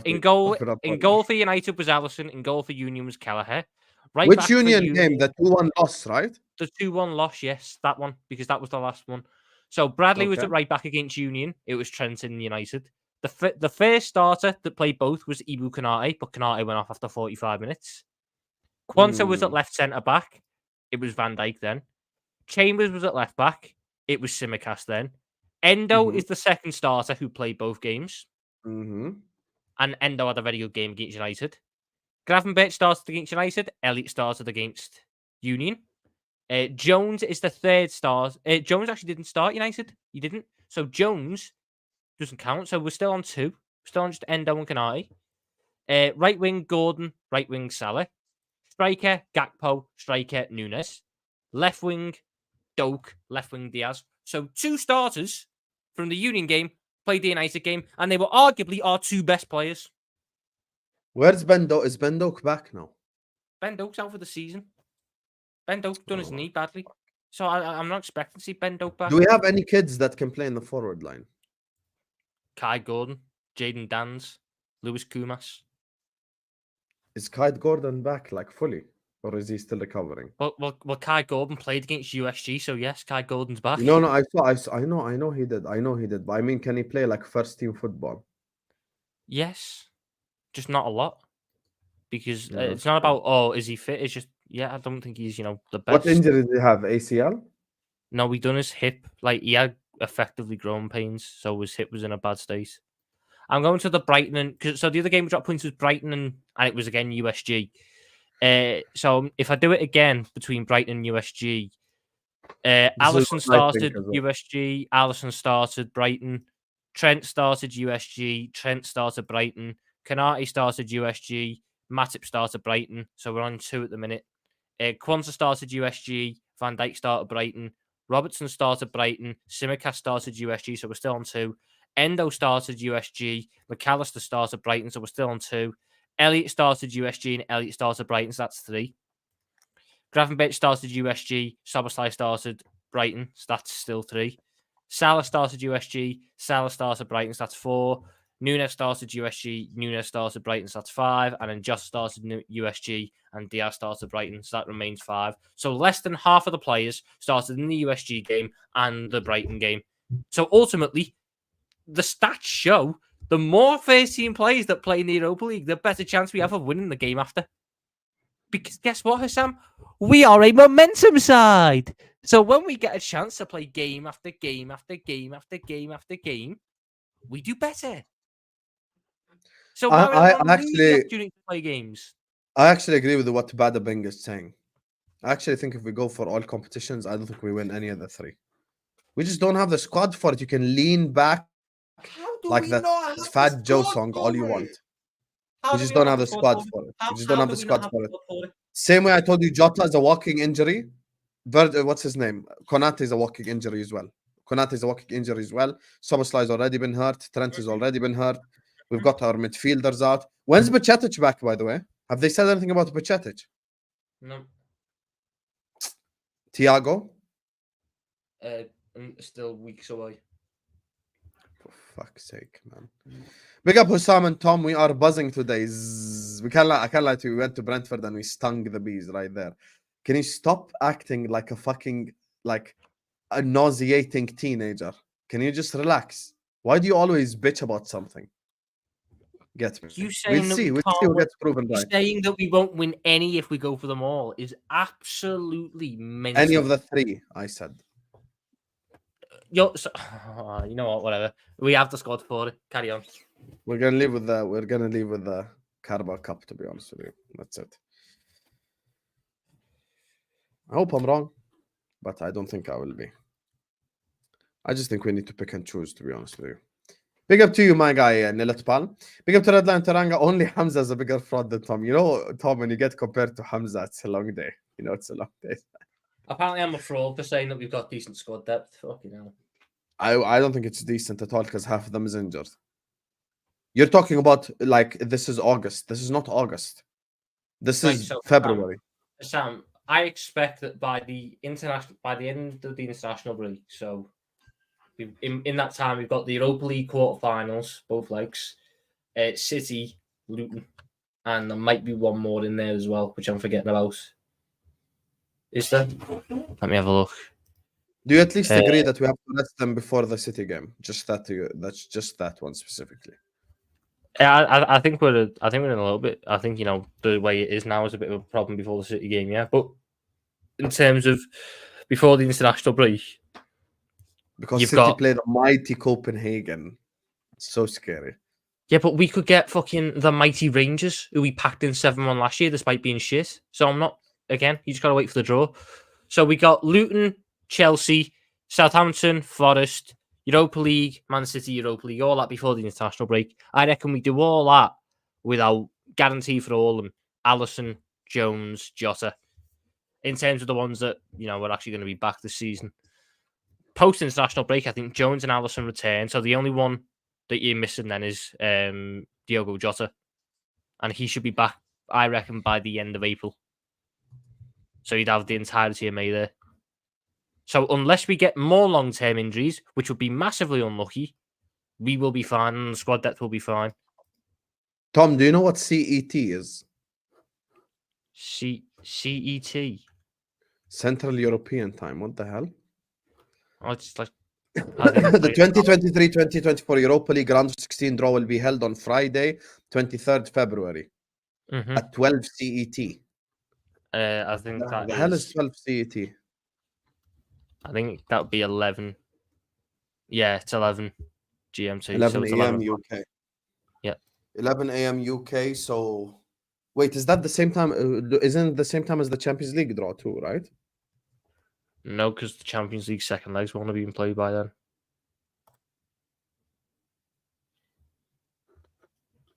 In goal for United was Alisson. In goal for Union was Kelleher. Right. Which Union game? The 2-1 loss, right? The 2-1 loss, yes, that one because that was the last one. So Bradley was at right back against Union. It was Trenton United. The first starter that played both was Ibu Konate, but Konate went off after 45 minutes. Quanta was at left centre back. It was Van Dijk then. Chambers was at left back. It was Simicast then. Endo is the second starter who played both games. Mm-hmm. And Endo had a very good game against United. Gravenberch started against United. Elliott started against Union. Jones is the third star. Jones actually didn't start United. He didn't. So Jones doesn't count. So we're still on 2. We're still on just Endo and Konate. Right wing, Gordon. Right wing, Salah. Striker, Gakpo. Striker, Nunez. Left wing, Doak. Left wing, Diaz. So 2 starters from the Union game played the United game, and they were arguably our 2 best players. Where's Ben Doak? Is Ben Doak back now? Ben Doak's out for the season. Ben Doak done his knee badly. So I'm not expecting to see Ben Doak back. Do we have any kids that can play in the forward line? Kai Gordon, Jaden Dans, Lewis Kumas. Is Kai Gordon back like fully? Or is he still recovering? Well, Kai Gordon played against USG, so yes, Kai Gordon's back. No, I know he did. But I mean, can he play like first team football? Yes. Just not a lot. Because it's not about, is he fit? It's just, I don't think he's, the best. What injury did he have? ACL? No, he done his hip. Like, he had effectively growing pains, so his hip was in a bad state. I'm going to the Brighton, so the other game we dropped points was Brighton, and it was again USG. So if I do it again between Brighton and USG, Alisson started USG, Alisson started Brighton, Trent started USG, Trent started Brighton, Konate started USG, Matip started Brighton, so we're on 2 at the minute. Quanta started USG, Van Dijk started Brighton, Robertson started Brighton, Simicast started USG, so we're still on 2. Endo started USG, McAllister started Brighton, so we're still on 2. Elliott started USG and Elliott started Brighton, so that's 3. Gravenberch started USG, Szoboszlai started Brighton, so that's still 3. Salah started USG, Salah started Brighton, so that's 4. Nunez started USG, Nunez started Brighton, so that's 5. And then Jota started USG and Diaz started Brighton, so that remains 5. So less than half of the players started in the USG game and the Brighton game. So ultimately, the stats show the more first-team players that play in the Europa League, the better chance we have of winning the game after. Because guess what, Husam? We are a momentum side. So when we get a chance to play game after game after game after game after game, we do better. So I actually to play games. I actually agree with what Bada Bing is saying. I actually think if we go for all competitions, I don't think we win any of the 3. We just don't have the squad for it. You can lean back like that Fat Joe song all you want. We just don't have the squad for it. We just don't have the squad for it. Same way I told you, Jota is a walking injury. What's his name? Konate is a walking injury as well. Soboslai has already been hurt. Trent has already been hurt. We've got our midfielders out. When's Bajcetic back, by the way? Have they said anything about Bajcetic? No. Thiago? Still weeks away. For fuck's sake, man. Big up Husam and Tom. We are buzzing today. I can't lie to you. We went to Brentford and we stung the bees right there. Can you stop acting like a fucking, like a nauseating teenager? Can you just relax? Why do you always bitch about something? Get me. You saying We'll that see. we We'll see who gets proven you right. saying that we won't win any if we go for them all is absolutely mental. Any of the three, I said. You know what? Whatever. We have the squad for it. Carry on. We're gonna leave with the Carabao Cup, to be honest with you. That's it. I hope I'm wrong, but I don't think I will be. I just think we need to pick and choose, to be honest with you. Big up to you, my guy, Nilat Pal. Big up to Redline Taranga. Only Hamza is a bigger fraud than Tom. You know, Tom, when you get compared to Hamza, it's a long day. You know, it's a long day. Apparently, I'm a fraud for saying that we've got decent squad depth. Fucking hell. I don't think it's decent at all because half of them is injured. You're talking about, like, this is August. This is not August. This is February. Sam, I expect that by the end of the international break, so in that time we've got the Europa League quarterfinals, both legs, City, Luton, and there might be one more in there as well, which I'm forgetting about. Is there? Let me have a look. Do you at least agree that we have to rest them before the City game? Just that. That's just that one specifically. I think we're in a little bit. I think the way it is now is a bit of a problem before the City game, yeah. But in terms of before the international break, because City played a mighty Copenhagen, it's so scary. Yeah, but we could get fucking the mighty Rangers, who we packed in 7-1 last year, despite being shit. So I'm not. Again, you just gotta wait for the draw. So we got Luton, Chelsea, Southampton, Forest, Europa League, Man City, Europa League, all that before the international break. I reckon we do all that without guarantee for all of them. Alisson, Jones, Jota. In terms of the ones that, we're actually going to be back this season. Post-international break, I think Jones and Alisson return. So the only one that you're missing then is Diogo Jota. And he should be back, I reckon, by the end of April. So you'd have the entirety of May there. So unless we get more long-term injuries, which would be massively unlucky, we will be fine and the squad depth will be fine. Tom, do you know what CET is? CET? Central European Time. What the hell? Oh, it's like... The 2023-2024 Europa League Round 16 draw will be held on Friday, 23rd February at 12 CET. I think the hell is 12 CET? I think that would be 11. Yeah, it's 11 GMT. 11 a.m. UK. Yeah. 11 a.m. UK. So, wait, is that the same time? Isn't it the same time as the Champions League draw too, right? No, because the Champions League second legs won't have been played by then.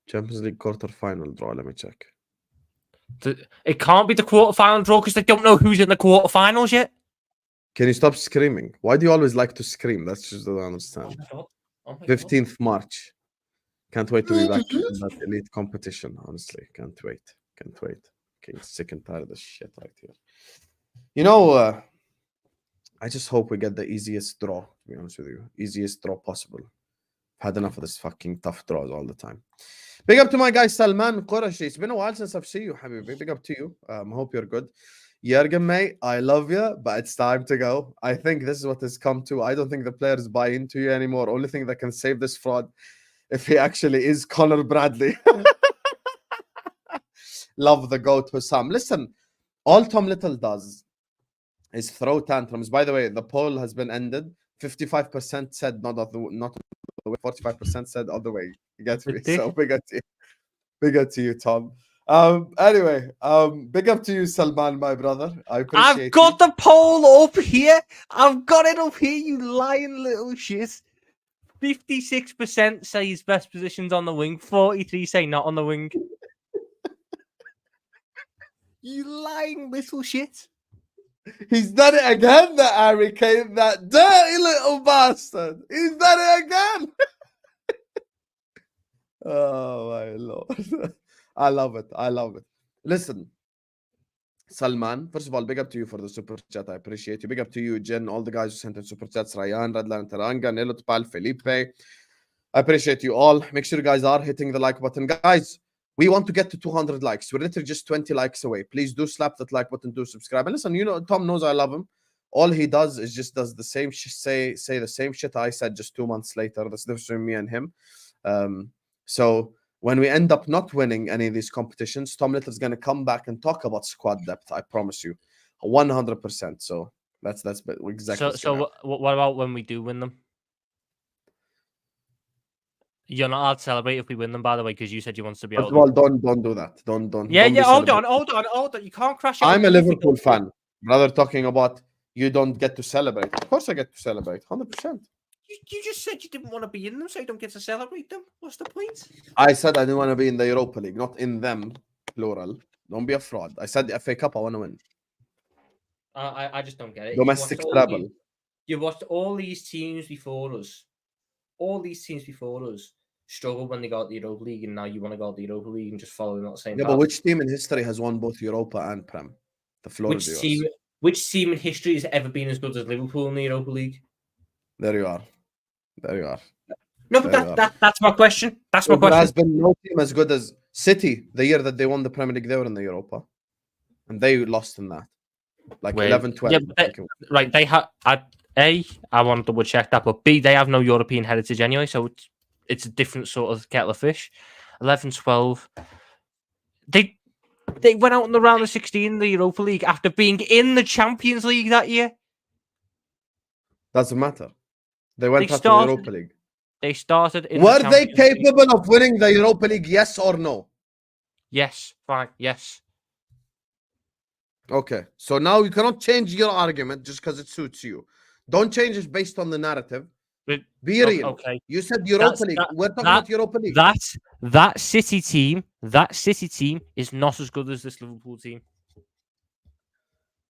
Champions League quarter-final draw. Let me check. It can't be the quarter-final draw because they don't know who's in the quarter-finals yet. Can you stop screaming? Why do you always like to scream? That's just what I don't understand. 15th March. Can't wait to be back in that elite competition, honestly. Can't wait. Getting sick and tired of this shit right here. I just hope we get the easiest draw, to be honest with you. Easiest draw possible. Had enough of this fucking tough draws all the time. Big up to my guy Salman Qurashi. It's been a while since I've seen you, Habibi. Big up to you. I hope you're good. Jürgen, mate, I love you, but it's time to go. I think this is what has come to. I don't think the players buy into you anymore. Only thing that can save this fraud, if he actually is Conor Bradley. Love the GOAT Husam. Listen, all Tom Little does is throw tantrums. By the way, the poll has been ended. 55% said not the way. 45% said other way. You get me? So big up to you. Big up to you, Tom. Anyway, big up to you, Salman, my brother. I appreciate I've got the poll up here. I've got it up here, you lying little shit. 56% say his best position's on the wing. 43 say not on the wing. You lying little shit. He's done it again, that Harry Kane, that dirty little bastard. He's done it again. Oh my lord. I love it. I love it. Listen, Salman, first of all, big up to you for the super chat. I appreciate you. Big up to you, Jen, all the guys who sent in super chats, Ryan, Radlan, Taranga, Nelot Pal, Felipe. I appreciate you all. Make sure you guys are hitting the like button. Guys, we want to get to 200 likes. We're literally just 20 likes away. Please do slap that like button, do subscribe. And listen, you know, Tom knows I love him. All he does is just does the same say the same shit I said just 2 months later. That's the difference between me and him. So when we end up not winning any of these competitions, Tom Little's going to come back and talk about squad depth. I promise you, 100%. So that's exactly. So what about when we do win them? You're not allowed to celebrate if we win them, by the way, because you said you want to be First out. of all, don't do that. Don't. Yeah, don't yeah. Hold on. You can't crash it. I'm a Liverpool fan. Brother, talking about you don't get to celebrate. Of course, I get to celebrate. 100%. You just said you didn't want to be in them, so you don't get to celebrate them. What's the point? I said I didn't want to be in the Europa League, not in them, plural. Don't be a fraud. I said the FA Cup, I want to win. I just don't get it. Domestic treble. You watched all these teams before us. Struggled when they got the Europa League, and now you want to go to the Europa League and just follow them at the same Yeah, path. but which team in history has won both Europa and Prem? The floor is yours. Which team in history has ever been as good as Liverpool in the Europa League? There you are. No, but that's my question. That's my question. There has been no team as good as City the year that they won the Premier League. They were in the Europa, and they lost in that, like 11-12. Yeah, right. They have. I want to double check that, but B, they have no European heritage anyway, so it's a different sort of kettle of fish. 11-12. They went out in the round of 16 in the Europa League after being in the Champions League that year. Doesn't matter. They went out to the Europa League. They started in Were they capable of winning the Europa League, yes or no? Yes, fine, yes. Okay, so now you cannot change your argument just because it suits you. Don't change it based on the narrative. Be real. Okay. You said Europa League. We're talking about Europa League. That City team is not as good as this Liverpool team.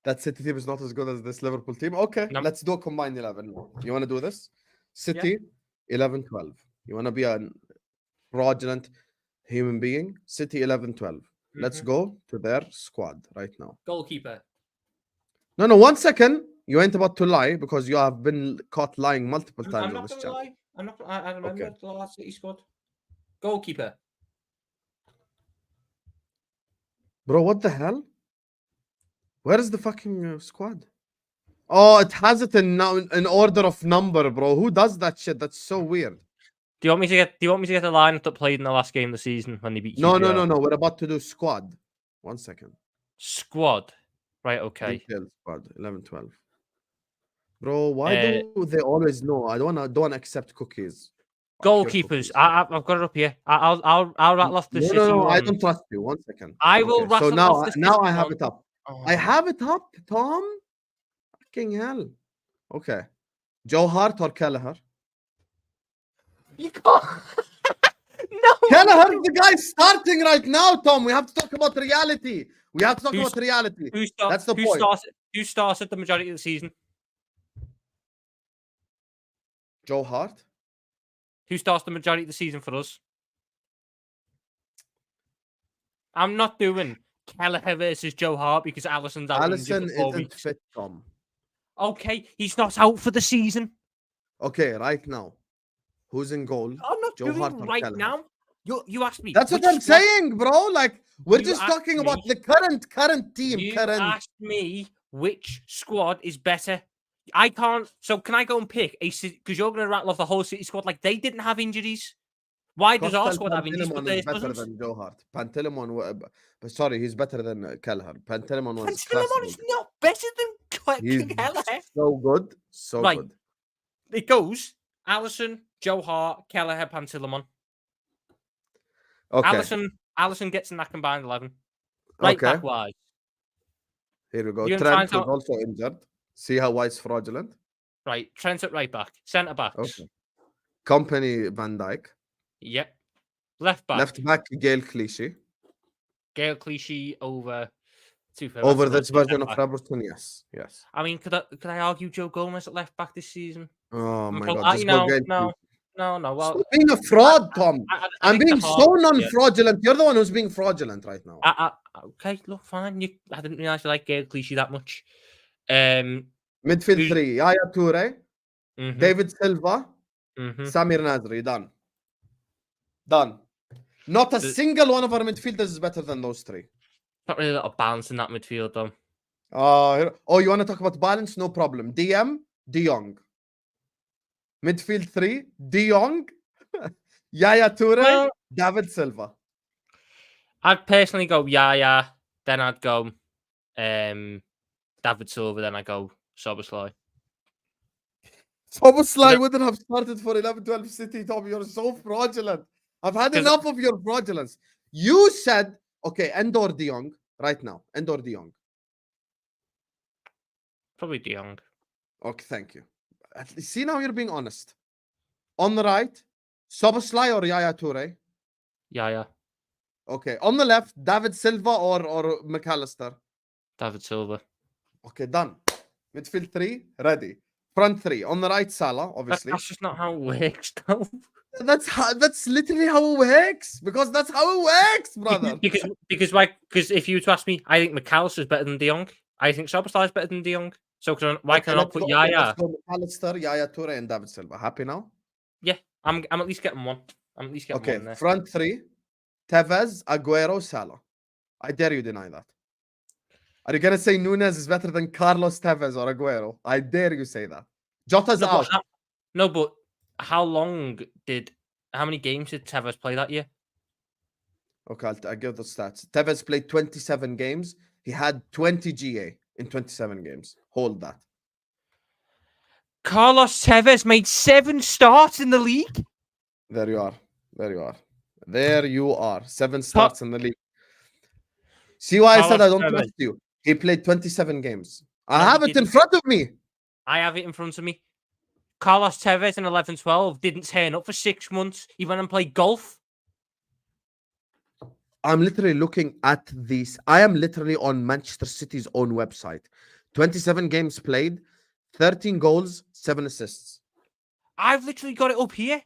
That City team is not as good as this Liverpool team. Okay, let's do a combined 11. You want to do this? City, 11-12. You want to be a fraudulent human being? City, 11-12. Let's go to their squad right now. Goalkeeper. No, 1 second. You ain't about to lie because you have been caught lying multiple times on this channel. I'm not. I remember the last City squad. Goalkeeper. Bro, what the hell? Where is the fucking squad? Oh, it has it in order of number, bro. Who does that shit? That's so weird. Do you want me to get the lineup that played in the last game of the season when they beat QPR? No. We're about to do squad. 1 second. Squad. Right, okay. Detailed squad. 11-12. Bro, why do they always know? I don't want to accept cookies. Goalkeepers. I've got it up here. I'll rattle off the City. No, I don't trust you. 1 second. I will rattle off the City. Now I have it up. I have it up, Tom. Fucking hell. Okay. Joe Hart or Kelleher? You can't. No. Kelleher is the guy starting right now, Tom. We have to talk about reality. That's the point. Who started the majority of the season? Joe Hart. Who starts the majority of the season for us? I'm not doing Kelleher versus Joe Hart because Alisson's out. Alisson isn't fit, Tom. Okay, he's not out for the season. Okay, right now. Who's in goal? I'm not Joe doing Hart right Kelleher? now. You asked me. That's what I'm saying, bro. Like, we're just talking about the current team. You asked me which squad is better. I can't. So can I go and pick a City? Because you're going to rattle off the whole City squad like they didn't have injuries. Why does our squad have injuries? But theirs better doesn't? than Joe Hart. Pantilimon, sorry, he's better than Kelleher. Pantilimon was Pantilimon is not better than Kelleher. So good, so good. It goes Alisson, Joe Hart, Kelleher, Pantilimon. Okay. Alisson gets in that combined 11. Back wise. Here we go. Trent is also injured. See how White's fraudulent? Right. Trent at right back. Centre backs. Okay. Company Van Dijk. Yep. Left back. Left back Gael Clichy. Gael Clichy over Too fair, Over that's this a nice version of left back. Robertson, yes. Yes. I mean, could I argue Joe Gomez at left back this season? Oh my God. No, Just go again. no. Stop Well, being a fraud, Tom. I I'm think the being so hard- non-fraudulent. You're the one who's being fraudulent right now. Okay, look, fine. I didn't realize you like Gail Clichy that much. Midfield who's- 3, Yaya Toure, mhm, David Silva, mhm. Samir Nasri. Done. Done. Not a The- single one of our midfielders is better than those 3. Not really a lot of balance in that midfield, though. You want to talk about balance? No problem. DM, De Jong. Midfield 3, De Jong, Yaya Toure, Well- David Silva. I'd personally go Yaya, then I'd go David Silva, then I'd go Szoboszlai. Szoboszlai Yeah. wouldn't have started for 11-12 City, Tom. You're so fraudulent. I've had 'Cause- enough of your fraudulence. You said, okay, Endor De Jong right now. Endor De Jong. Probably De Jong. Okay, thank you. See, now you're being honest. On the right, Szoboszlai or Yaya Toure? Yaya, Okay. On the left, David Silva or McAllister? David Silva. Okay, done. Midfield 3, ready. Front 3. On the right, Salah, obviously. That's just not how it works, though. That's literally how it works. Because that's how it works, brother. because if you were to ask me, I think McAllister's better than De Jong. I think Szoboszlai's better than De Jong. So why can I not put Yaya? Let's go McAllister, Yaya Toure, and David Silva. Happy now? Yeah, I'm at least getting one. I'm at least getting one Okay, there. front 3, Tevez, Aguero, Salah. I dare you deny that. Are you going to say Nunez is better than Carlos Tevez or Aguero? I dare you say that. Jota's out. But how many games did Tevez play that year? Okay, I'll give the stats. Tevez played 27 games. He had 20 GA in 27 games. Hold that. Carlos Tevez made 7 starts in the league. There you are. There you are. There you are. 7 starts in the league. See why I said I don't trust you? He played 27 games. I have it in front of me. I have it in front of me. Carlos Tevez in 11-12 didn't turn up for 6 months. He went and played golf. I'm literally looking at these. I am literally on Manchester City's own website. 27 games played, 13 goals, 7 assists. I've literally got it up here.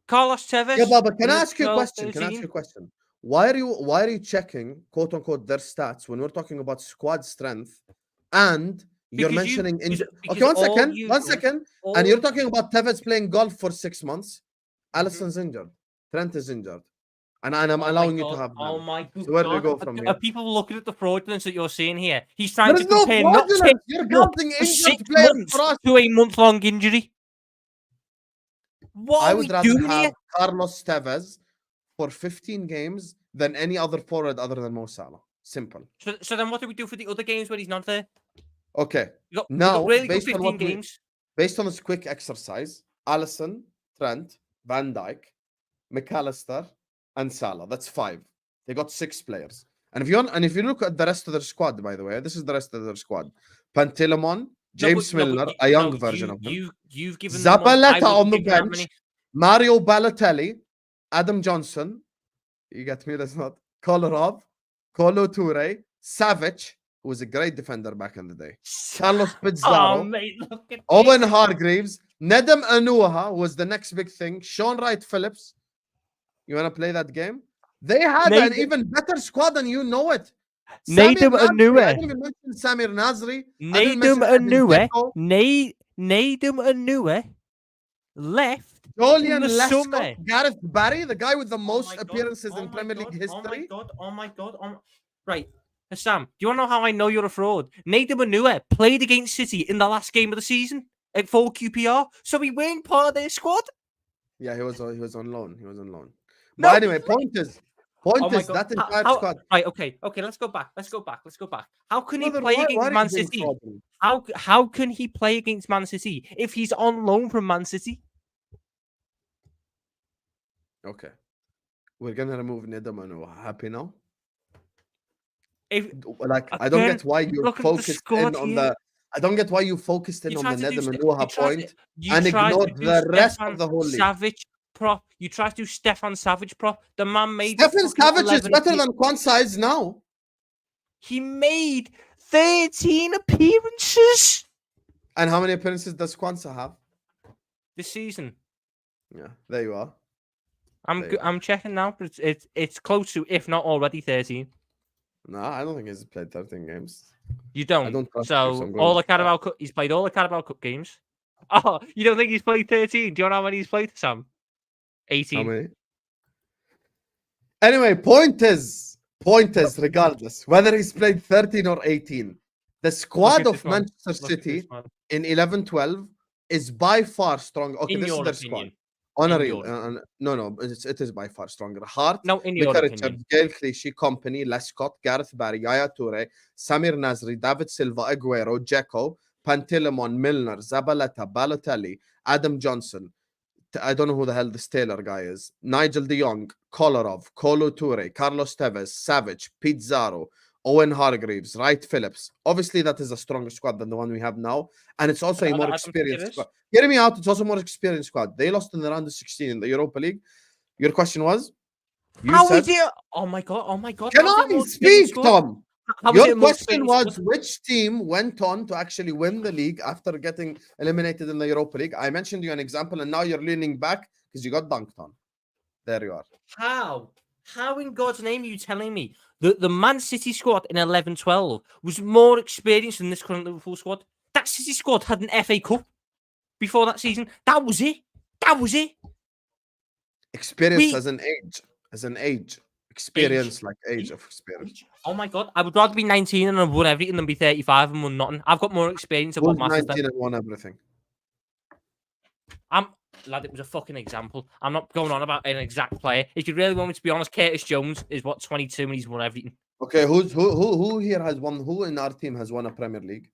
Carlos Tevez. Yeah, Baba, can I ask you a 12, question? 13. Can I ask you a question? Why are you checking, quote unquote, their stats when we're talking about squad strength and you're mentioning injury? Okay, one second. And you're talking about Tevez playing golf for 6 months. Alisson's injured. Trent is injured. And I'm allowing you to have that. Oh my God. So where do we go from here? Are people looking at the fraudulence that you're seeing here? He's trying There's to no compare not fraudulence. You're counting injured players for us. to a month-long injury. What I are would we rather doing have here? Carlos Tevez for 15 games than any other forward other than Mo Salah. Simple. So then what do we do for the other games where he's not there? Okay. We got Now, really good based on 15 games. based on this quick exercise, Alisson, Trent, Van Dijk, McAllister, and Salah. That's 5. They got 6 players. And if you look at the rest of their squad, by the way, this is the rest of their squad. Pantilimon, James Milner, a young version of him. You've given Zabaleta on the bench, Mario Balotelli, Adam Johnson. You get me? That's not Kolarov, Kolo Toure, Savic, who was a great defender back in the day. Carlos Pizarro, Oh, mate, look at Owen this. Hargreaves, Nedum Anuha was the next big thing. Sean Wright Phillips. You want to play that game? They had an even better squad than you know it. Nadim Anuwe. I didn't even mention Samir Nasri. Nadim Anuwe left. Julian in the Lesko, summer. Gareth Barry, the guy with the Oh most my God, appearances oh in my Premier God, League history. Oh my God. Right. Sam, do you want to know how I know you're a fraud? Nadim Anuwe played against City in the last game of the season at full QPR, so he weren't part of their squad. Yeah, he was on loan. He was on loan. No, But anyway, point is Oh my God. that entire How- squad. Right, okay, let's go back. How can he Brother, play why against are Man you being City? fraudulent? How can he play against Man City if he's on loan from Man City? Okay. We're gonna remove Nedum Anuha. Happy now? If I don't Again, get why you're look at the focused squad in on here. the. I don't get why you focused in you on tried the to do Nedum Ste- Anuha you tried point to- you and tried to ignored do the rest Stefan of the whole league. Savage prop. You tried to do Stefan Savage prop. The man made Stefan fucking Savage is 11 better pe- than Quansah is now. He made 13 appearances And how many appearances does Kwanzaa have? this season. Yeah, there you are. I'm checking now, but it's close to, if not already, 13. No, I don't think he's played 13 games. You don't. I don't trust you, So so I'm going all with the Carabao Cup, he's played all the Carabao Cup games. Oh, you don't think he's played 13? Do you know how many he's played, Sam? How 18. many? Anyway, point is, regardless, whether he's played 13 or 18, the squad of Manchester City in 11-12 is by far strong. Okay, In this is your their opinion. squad. On a In real, your no, it is by far stronger. Hart, No, in your Mika opinion. Richards, Gail Clichy, Company, Lescott, Gareth Barry, Yaya Toure, Samir Nasri, David Silva, Aguero, Dzeko, Pantilimon, Milner, Zabaleta, Balotelli, Adam Johnson. I don't know who the hell this Taylor guy is. Nigel de Jong, Kolarov, Kolo Toure, Carlos Tevez, Savage, Pizarro, Owen Hargreaves, Wright Phillips. Obviously, that is a stronger squad than the one we have now. And it's also a more experienced squad. Hear me out. It's also a more experienced squad. They lost in the round of 16 in the Europa League. Your question was? How is it? Oh my god! Can I speak, Tom? How Your question was which team went on to actually win the league after getting eliminated in the Europa League. I mentioned you an example, and now you're leaning back because you got dunked on. There you are. How? How in God's name are you telling me that the Man City squad in 11-12 was more experienced than this current Liverpool squad? That City squad had an FA Cup before that season. That was it. Experience as an age. Experience like age of experience. Oh my god, I would rather be 19 and have won everything than be 35 and won nothing. I've got more experience of what matters. 19 and won everything. Lad, it was a fucking example. I'm not going on about an exact player. If you really want me to be honest, Curtis Jones is 22 and he's won everything. Okay, who here has won? Who in our team has won a Premier League?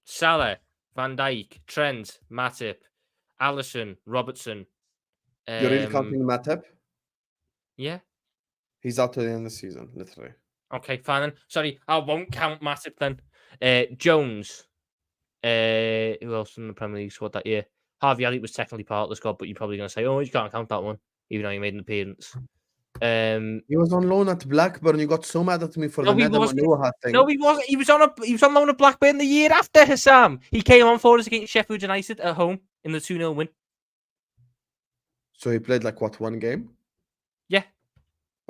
Salah, Van Dijk, Trent, Matip, Alisson, Robertson. You're really counting Matip? Yeah. He's out to the end of the season, literally. Okay, fine then. Sorry, I won't count Matip then. Jones. Who else in the Premier League squad that year? Harvey Elliott was technically part of the squad, but you're probably going to say, oh, you can't count that one, even though he made an appearance. He was on loan at Blackburn. You got so mad at me for the Nedum thing. No, he wasn't. He was on loan at Blackburn the year after Husam. He came on for us against Sheffield United at home in the 2-0 win. So he played like what, one game? Yeah.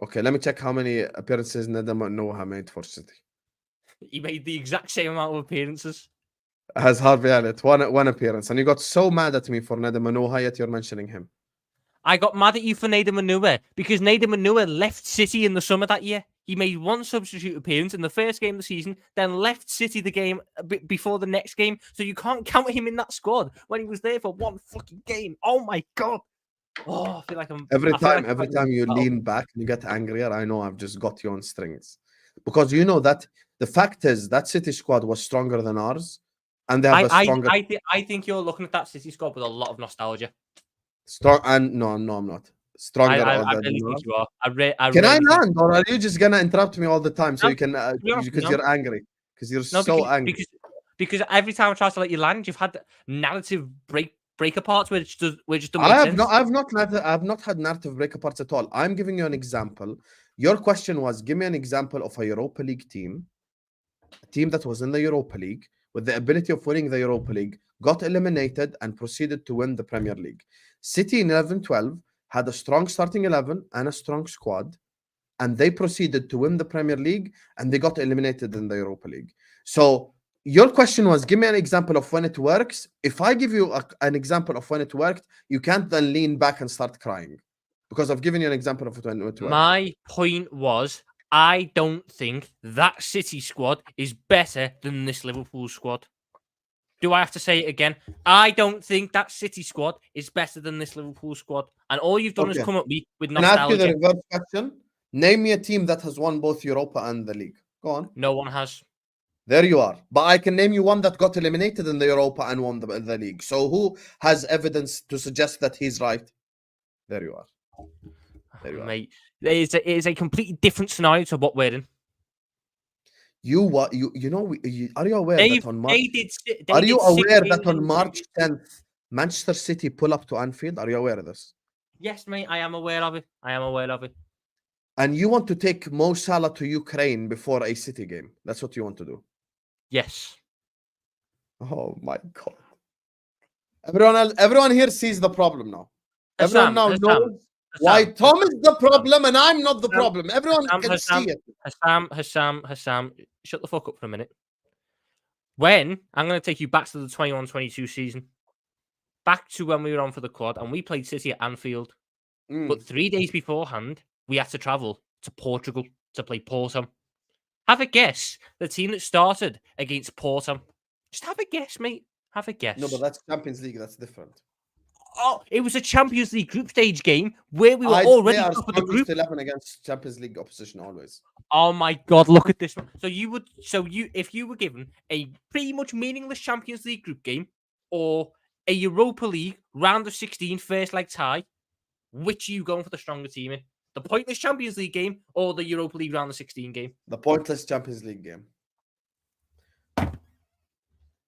Okay, let me check how many appearances Nedum Noah made for City. He made the exact same amount of appearances. Has Harvey Elliott one appearance, and you got so mad at me for Nedum Noah, yet you're mentioning him. I got mad at you for Nedum Noah because Nedum Noah left City in the summer that year. He made one substitute appearance in the first game of the season, then left City the game before the next game. So you can't count him in that squad when he was there for one fucking game. Oh my god! Oh, I feel like I'm every time you lean back and you get angrier. I know I've just got you on strings because you know that the fact is that City squad was stronger than ours. And they have a stronger. I think you're looking at that City squad with a lot of nostalgia. No, I'm not. Stronger. I really think you are. Can I land, or are you just gonna interrupt me all the time so you can? Because you're angry. Because you're so angry. Because every time I try to let you land, you've had narrative break aparts which just don't make sense. I've not had narrative break aparts at all. I'm giving you an example. Your question was, give me an example of a Europa League team, a team that was in the Europa League, with the ability of winning the Europa League, got eliminated and proceeded to win the Premier League. City in 11-12 had a strong starting 11 and a strong squad, and they proceeded to win the Premier League, and they got eliminated in the Europa League. So your question was, give me an example of when it works. If I give you an example of when it worked, you can't then lean back and start crying because I've given you an example of when it worked. My point was, I don't think that City squad is better than this Liverpool squad. Do I have to say it again? I don't think that City squad is better than this Liverpool squad. And all you've done is come up with nostalgia. Can I ask you the reverse question? Name me a team that has won both Europa and the league. Go on. No one has. There you are. But I can name you one that got eliminated in the Europa and won the league. So who has evidence to suggest that he's right? There you are. Mate, it is a completely different scenario to what we're in. Are you aware that on March 10th, Manchester City pull up to Anfield? Are you aware of this? Yes, mate, I am aware of it. and you want to take Mo Salah to Ukraine before a City game. That's what you want to do. Yes. Oh my God. Everyone here sees the problem now. Everyone now knows why Tom is the problem and I'm not the problem. Everyone can see it. Husam, shut the fuck up for a minute. I'm going to take you back to the 21-22 season. Back to when we were on for the quad and we played City at Anfield. But 3 days beforehand, we had to travel to Portugal to play Porto. Have a guess. The team that started against Porto. Just have a guess, mate. Have a guess. No, but that's Champions League. That's different. Oh, it was a Champions League group stage game where we were already top of the group. 11 against Champions League opposition always. Oh my God! Look at this one. If you were given a pretty much meaningless Champions League group game or a Europa League round of 16 first leg tie, which are you going for the stronger team in? The pointless Champions League game or the Europa League round of 16 game? The pointless Champions League game.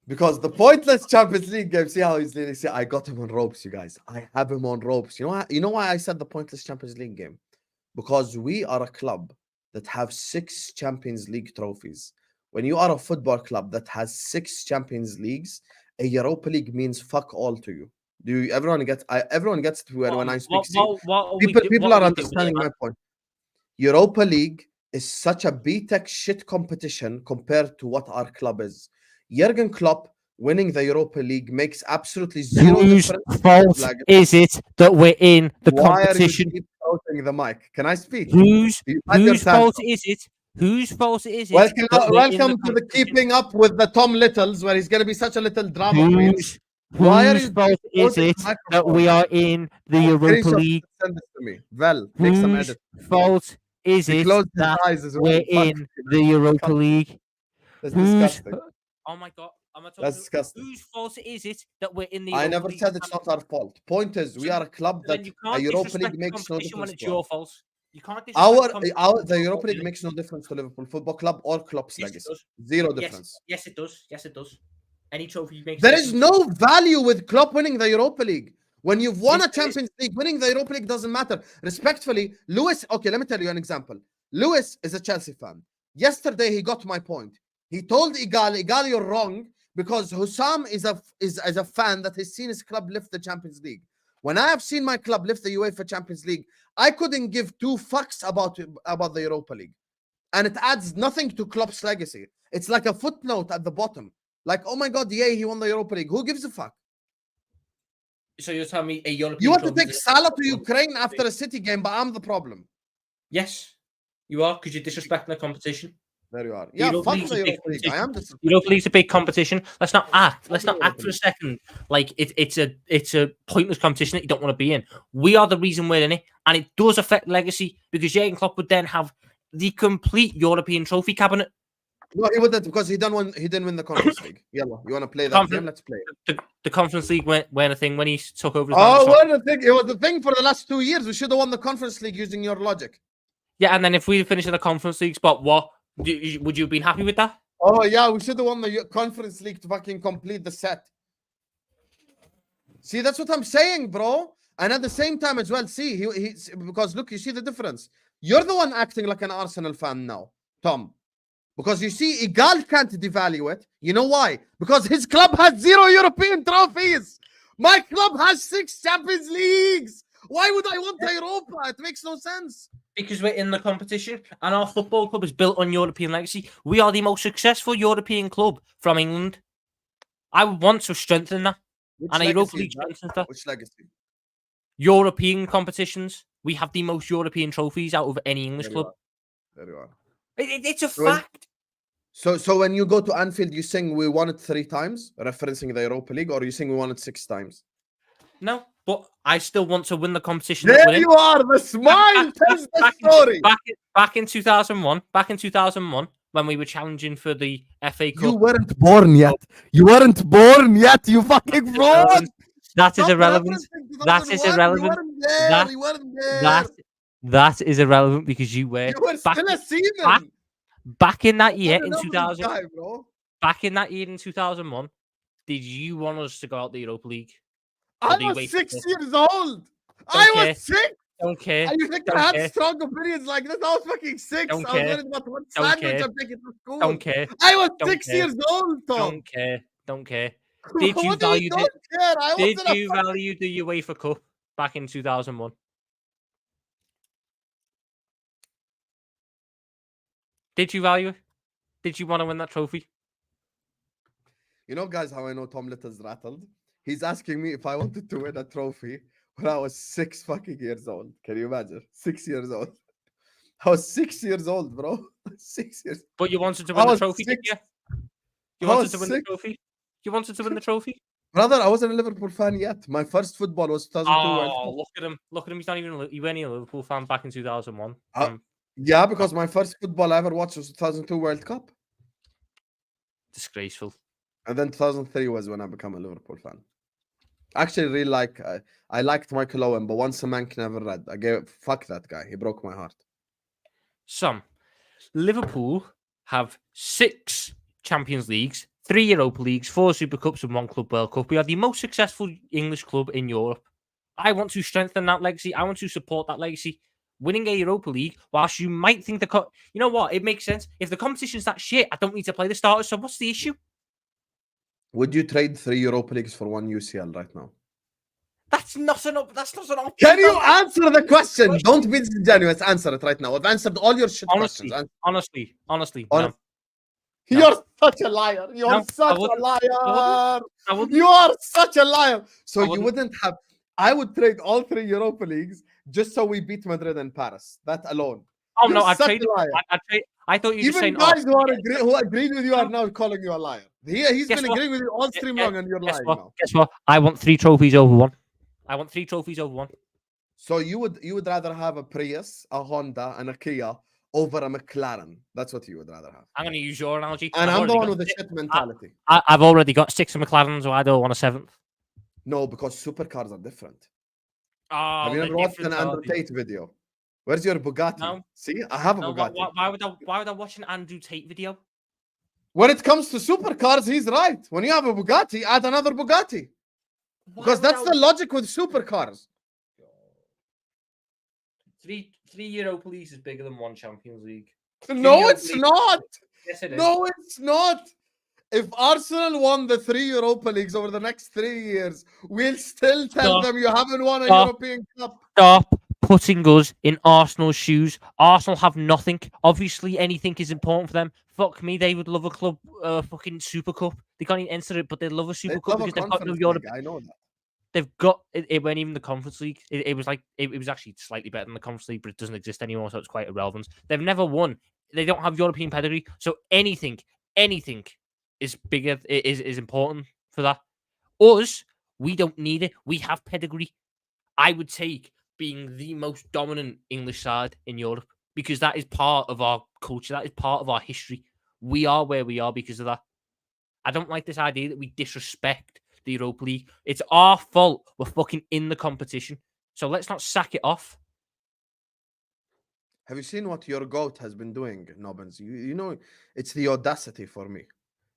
Because the pointless Champions League game, see how he's literally I got him on ropes, you guys. I have him on ropes. You know why I said the pointless Champions League game? Because we are a club that have 6 Champions League trophies. When you are a football club that has 6 Champions Leagues, a Europa League means fuck all to you. Everyone gets it when I speak? People are understanding my point. Europa League is such a B-Tech shit competition compared to what our club is. Jurgen Klopp winning the Europa League makes absolutely zero difference. Whose fault is it that we're in the competition? Why are you keep shouting the mic? Can I speak? Whose fault is it? Whose fault is it? Welcome to the Keeping Up with the Tom Littles, where he's going to be such a little drama queen. Whose fault is it that we are in the Europa League? Send this to me. Well, make some edit. Whose fault is it that we're in the Europa League? That's disgusting. Oh my God. That's disgusting. Whose fault is it that we're in the I Europa never League? said it's not our fault. Point is, we are a club that a Europa League makes no difference. When it's your fault. You can't the Europa League makes no difference to Liverpool Football Club or Klopp's legacy. Zero difference. Yes, it does. Yes, it does. Any trophy makes. There is no value with Klopp winning the Europa League. When you've won a Champions League, winning the Europa League doesn't matter. Respectfully, Lewis. Okay, let me tell you an example. Lewis is a Chelsea fan. Yesterday, he got my point. He told Igal, you're wrong because Husam is a fan that has seen his club lift the Champions League. When I have seen my club lift the UEFA Champions League, I couldn't give 2 fucks about the Europa League. And it adds nothing to Klopp's legacy. It's like a footnote at the bottom. Like, oh my God, yeah, he won the Europa League. Who gives a fuck? So you're telling me a European You want to take Salah to Ukraine after a City game, but I'm the problem. Yes, you are, because you're disrespecting the competition. There you are. Yeah, fuck the Europa League. I am disrespecting. Europa League's a big competition. Let's not act for a second like it's a pointless competition that you don't want to be in. We are the reason we're in it, and it does affect legacy because Jurgen Klopp would then have the complete European trophy cabinet. No, he wouldn't because he didn't win the Conference League. Yeah, you want to play that game? Let's play it. The Conference League weren't a thing when he took over. It was the thing for the last 2 years. We should have won the Conference League using your logic. Yeah, and then if we finished in the Conference League spot, what would you have been happy with that? Oh yeah, we should have won the Conference League to fucking complete the set. See, that's what I'm saying, bro. And at the same time as well, see, he because look, you see the difference. You're the one acting like an Arsenal fan now, Tom. Because you see, Igal can't devalue it. You know why? Because his club has 0 European trophies. My club has 6 Champions Leagues. Why would I want Europa? It makes no sense. Because we're in the competition and our football club is built on European legacy. We are the most successful European club from England. I would want to strengthen that. And a Europa League strengthens that. Which legacy? European competitions. We have the most European trophies out of any English club. There you are. It's a fact. So when you go to Anfield, you sing we won it 3 times, referencing the Europa League, or you sing we won it 6 times? No, but I still want to win the competition. There you are. The smile tells the story. Back in 2001, when we were challenging for the FA Cup. You weren't born yet. You fucking fraud. That is irrelevant. That is irrelevant. That is irrelevant because you were still a seaman. Back in that year in 2000. Back in that year in 2001, did you want us to go out the Europa League? I was 6 years old. I was 6. Don't care. And you think Don't I had care. strong opinions like this? I was fucking 6. Don't I was care. worried about what Don't sandwich care. I'm taking to school. Don't care. I was Don't 6 care. years old, Tom. Don't care. Don't care. Did you What do value don't care? I Did wasn't a you value the UEFA Cup back in 2001? Did you value it? Did you want to win that trophy? You know, guys, how I know Tom Little's rattled? He's asking me if I wanted to win a trophy when I was 6 fucking years old. Can you imagine? 6 years old. I was 6 years old, bro. 6 years. But you wanted to I win the was trophy, did 6. you? You I wanted was to win the 6. trophy? You wanted to win the trophy? Brother, I wasn't a Liverpool fan yet. My first football was 2002 World Oh, Cup. look at him. Look at him. He's not even he wasn't even a Liverpool fan back in 2001. Yeah, because my first football I ever watched was 2002 World Cup. Disgraceful. And then 2003 was when I became a Liverpool fan. Actually, really I liked Michael Owen, but once a man can never read. Fuck that guy. He broke my heart. Liverpool have 6 Champions Leagues, 3 Europa Leagues, 4 Super Cups, and 1 Club World Cup. We are the most successful English club in Europe. I want to strengthen that legacy. I want to support that legacy. Winning a Europa League, whilst you might think you know what? It makes sense. If the competition's that shit, I don't need to play the starters. So what's the issue? Would you trade 3 Europa Leagues for 1 UCL right now? That's not an option. Can you answer the question? Don't be disingenuous. Answer it right now. I've answered all your shit questions. Honestly, no. No. You're such a liar. You're such a liar. You are such a liar. So you wouldn't have. I would trade all 3 Europa Leagues just so we beat Madrid and Paris. That alone. Oh You're no, I such a liar. I thought you were saying guys who agreed with you are now calling you a liar. He's been agreeing with you all stream long, and you're lying now. Guess what? I want 3 trophies over 1. I want 3 trophies over 1. So you would rather have a Prius, a Honda, and a Kia over a McLaren. That's what you would rather have. I'm going to use your analogy. And I'm the one with the shit mentality. I've already got 6 of McLarens, so I don't want a 7th. No, because supercars are different. Oh, have you ever watched an Andrew Tate video? Where's your Bugatti? No. See, I have a Bugatti. Why would I watch an Andrew Tate video? When it comes to supercars, he's right. When you have a Bugatti, add another Bugatti. Because that's the logic with supercars. 3 Europa Leagues is bigger than 1 Champions League. No, it's not. Yes, it is. No, it's not. If Arsenal won the 3 Europa Leagues over the next 3 years, we'll still tell them you haven't won a European Cup. Stop putting us in Arsenal's shoes. Arsenal have nothing. Obviously, anything is important for them. Fuck me, they would love a club fucking Super Cup. They can't even enter it, but they love a Super Cup because they've got no Europe. I know that. They've got it went even the Conference League. It was like it was actually slightly better than the Conference League, but it doesn't exist anymore, so it's quite irrelevant. They've never won. They don't have European pedigree, so anything is bigger, is important for that. Us, we don't need it. We have pedigree. I would take being the most dominant English side in Europe because that is part of our culture. That is part of our history. We are where we are because of that. I don't like this idea that we disrespect the Europa League. It's our fault. We're fucking in the competition. So let's not sack it off. Have you seen what your GOAT has been doing, Nobbins? You know, it's the audacity for me.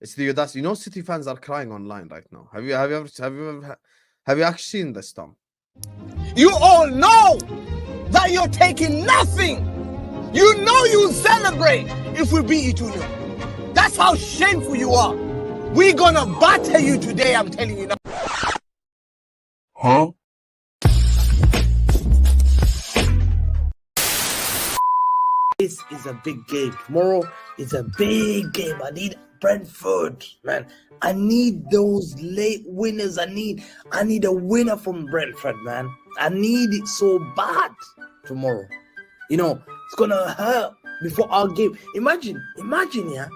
It's the audacity. You know, City fans are crying online right now. Have you actually seen this, Tom? You all know that you're taking nothing. You know you'll celebrate if we beat you 2-0. That's how shameful you are. We're gonna batter you today, I'm telling you now. Huh? This is a big game. Tomorrow is a big game. I need Brentford, man. I need those late winners. I need a winner from Brentford, man. I need it so bad tomorrow. You know, it's gonna hurt before our game. Imagine, yeah.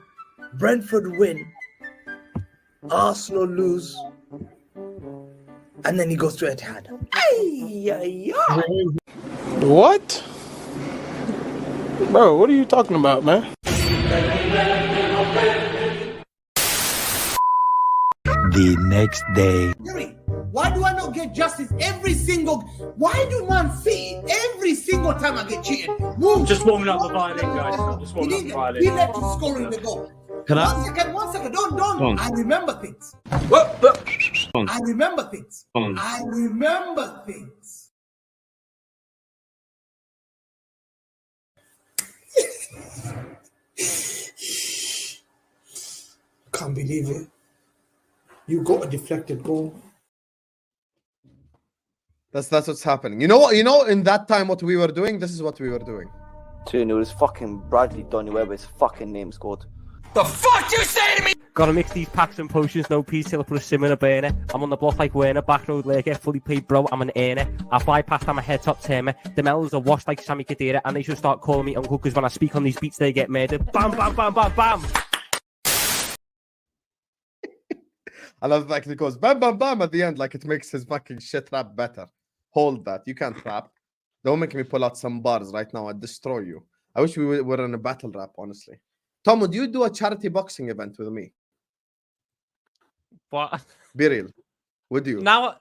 Brentford win, Arsenal lose, and then he goes to Etihad. What? Bro, what are you talking about, man? The next day. Why do I not get justice every single? Why do Man City every single time I get cheated? Just warming up the violin, guys. Just warming up the violin. He led to scoring the goal. Can I? One second. Don't. I remember things. I remember things. Can't believe it. You got a deflected goal. That's what's happening. You know what? You know, in that time, what we were doing. This is what we were doing. 2-0. It was fucking Bradley Donny Webber's fucking name scored. The fuck you say to me? Gotta mix these packs and potions, no peace till I put a sim in a burner. I'm on the block like Werner, back road Lurker, fully paid bro, I'm an earner. I fly past, I'm a head top tamer. The mellows are washed like Sammy Khedira, and they should start calling me uncle, because when I speak on these beats, they get murdered. Bam, bam, bam, bam, bam! I love the fact it goes bam, bam, bam at the end, like it makes his fucking shit rap better. Hold that. You can't rap. Don't make me pull out some bars right now. I'd destroy you. I wish we were in a battle rap, honestly. Tom, would you do a charity boxing event with me? What? Be real. Would you? Now,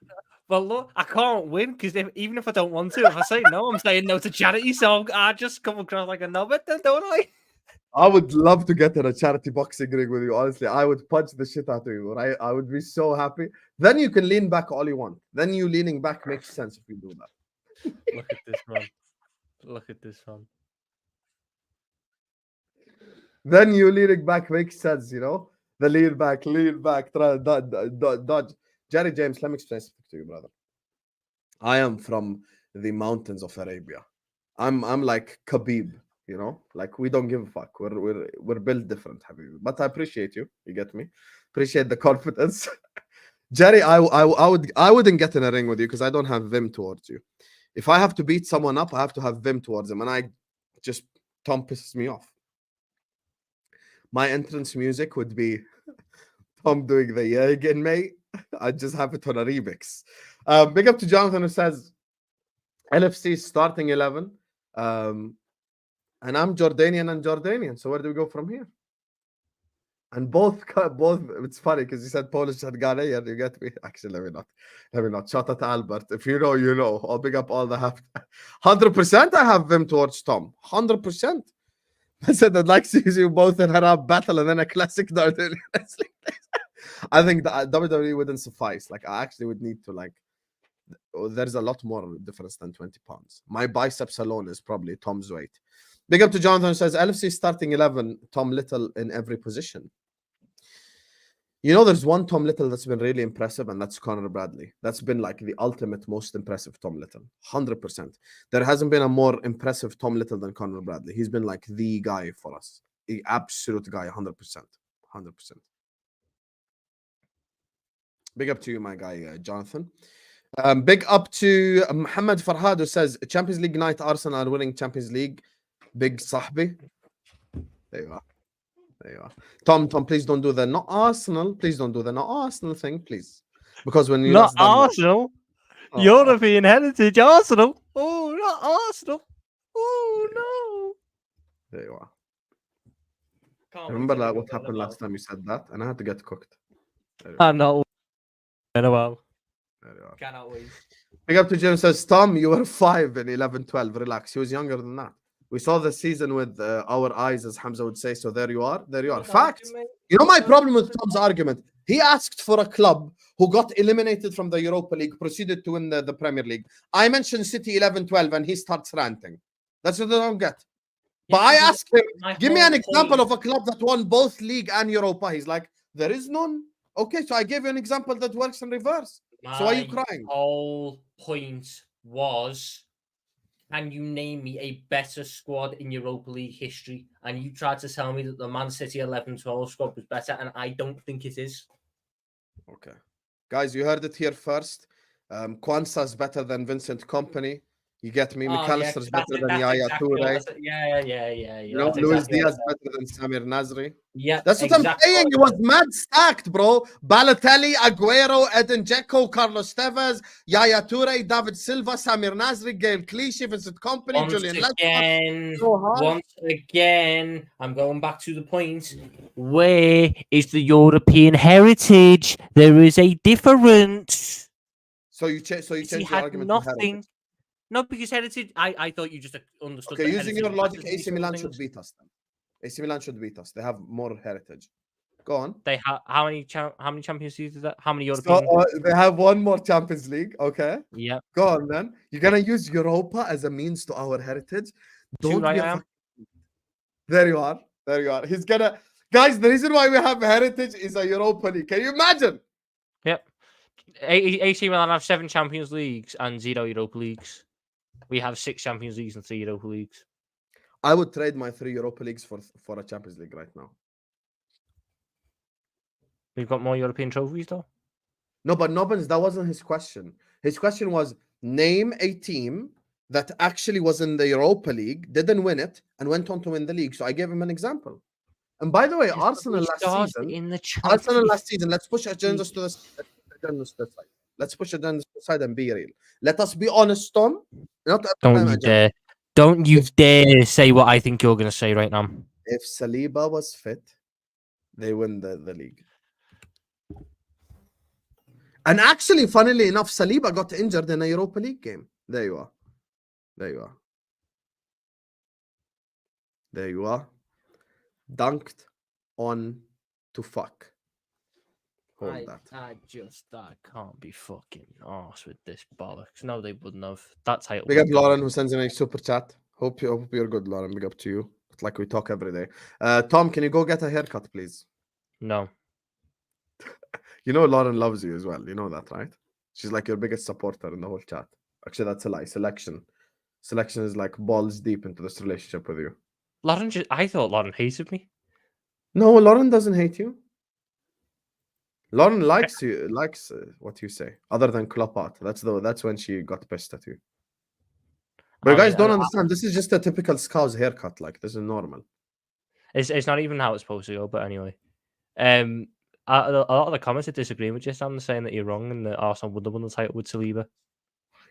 well, look, I can't win because even if I don't want to, if I say no, I'm saying no to charity. So I just come across like a knobhead, then, don't I? I would love to get in a charity boxing ring with you, honestly. I would punch the shit out of you, right? I would be so happy. Then you can lean back all you want. Then you leaning back makes sense if you do that. Look at this one. Look at this one. Then you leaning back makes sense, you know? The lean back, try dodge. Jerry James, let me explain something to you, brother. I am from the mountains of Arabia. I'm like Khabib, you know? Like, we don't give a fuck. We're built different, Habibi. But I appreciate you. You get me? Appreciate the confidence. Jerry, I wouldn't get in a ring with you because I don't have vim towards you. If I have to beat someone up, I have to have vim towards him. And Tom pisses me off. My entrance music would be Tom doing the yeah again, mate. I just have it on a remix. Big up to Jonathan who says LFC starting 11. And I'm Jordanian and Jordanian. So where do we go from here? And both it's funny because he said Polish and Ghanaian. You get me? Actually, let me not. Shout out to Albert. If you know, you know. I'll big up all the 100%. I have them towards Tom. 100%. I said I'd like to see you both in a battle and then a classic Jordanian wrestling. I think the WWE wouldn't suffice. Like, I actually would need to there's a lot more difference than 20 pounds. My biceps alone is probably Tom's weight. Big up to Jonathan who says LFC starting 11, Tom Little in every position. You know, there's one Tom Little that's been really impressive, and that's Connor Bradley. That's been like the ultimate, most impressive Tom Little. 100%. There hasn't been a more impressive Tom Little than Connor Bradley. He's been like the guy for us. The absolute guy, 100%. 100%. Big up to you, my guy, Jonathan. Big up to Muhammad Farhad who says Champions League night, Arsenal are winning Champions League. Big Sahbi. There you are. There you are. Tom, please don't do the not Arsenal. Please don't do the not Arsenal thing, please. Because when you not Arsenal, European heritage Arsenal. Oh, not Arsenal. Oh no. There you are. Remember that what happened last time you said that, and I had to get cooked. I know. In a while. There you are. Cannot wait. Big up to Jim says Tom, you were 5 in 11-12. Relax. He was younger than that. We saw the season with our eyes, as Hamza would say. So there you are. There you are. Facts. You know my problem with Tom's argument? He asked for a club who got eliminated from the Europa League, proceeded to win the Premier League. I mentioned City 11-12, and he starts ranting. That's what I don't get. But I asked him, give me an example of a club that won both League and Europa. He's like, there is none. Okay, so I gave you an example that works in reverse. So why are you crying? My whole point was, can you name me a better squad in Europa League history? And you tried to tell me that the Man City 11-12 squad was better, and I don't think it is. Okay. Guys, you heard it here first. Kwanzaa's better than Vincent Kompany. You get me? McAllister's better than Yaya Toure. Yeah. You know, Luis Diaz better than Samir Nasri. Yeah, that's what I'm saying. It was mad stacked, bro. Balotelli, Aguero, Edin Dzeko, Carlos Tevez, Yaya Toure, David Silva, Samir Nasri, Gail Clichy, Vincent Kompany, Julian Once again, I'm going back to the point. Where is the European heritage? There is a difference. So you changed your argument. Nothing. No, because heritage. I thought you just understood. Okay, using your logic, AC Milan should beat us then. AC Milan should beat us. They have more heritage. Go on. They have how many Champions Leagues is that? How many European? So, they have one more Champions League. Okay. Yeah. Go on then. You're gonna use Europa as a means to our heritage. Don't be I am. There you are. There you are. He's gonna. Guys, the reason why we have heritage is a Europa League. Can you imagine? Yep. AC Milan have 7 Champions Leagues and 0 Europa Leagues. We have 6 Champions Leagues and 3 Europa Leagues. I would trade my 3 Europa Leagues for a Champions League right now. We've got more European trophies, though. No, but Nobbins, that wasn't his question. His question was, name a team that actually was in the Europa League, didn't win it, and went on to win the league. So I gave him an example. And by the way, Arsenal last season, let's push agendas to the side. Let's push agendas to the side and be real. Let us be honest, Tom. Don't you dare say what I think you're going to say right now. If Saliba was fit, they win the league. And actually, funnily enough, Saliba got injured in a Europa League game. There you are. Dunked on to fuck. I can't be fucking arse with this bollocks. No, they wouldn't have. That title. Big up Lauren who sends in a super chat. Hope you're good, Lauren. Big up to you. It's like we talk every day. Tom, can you go get a haircut, please? No. You know Lauren loves you as well. You know that, right? She's like your biggest supporter in the whole chat. Actually, that's a lie. Selection is like balls deep into this relationship with you. I thought Lauren hated me. No, Lauren doesn't hate you. Lauren likes what you say, other than Klopp out. That's when she got pissed at you. But you guys don't understand. This is just a typical Scouse haircut. Like, this is normal. It's not even how it's supposed to go. But anyway, a lot of the comments are disagreeing with you, Sam, saying that you're wrong and that Arsenal would have won the title with Saliba.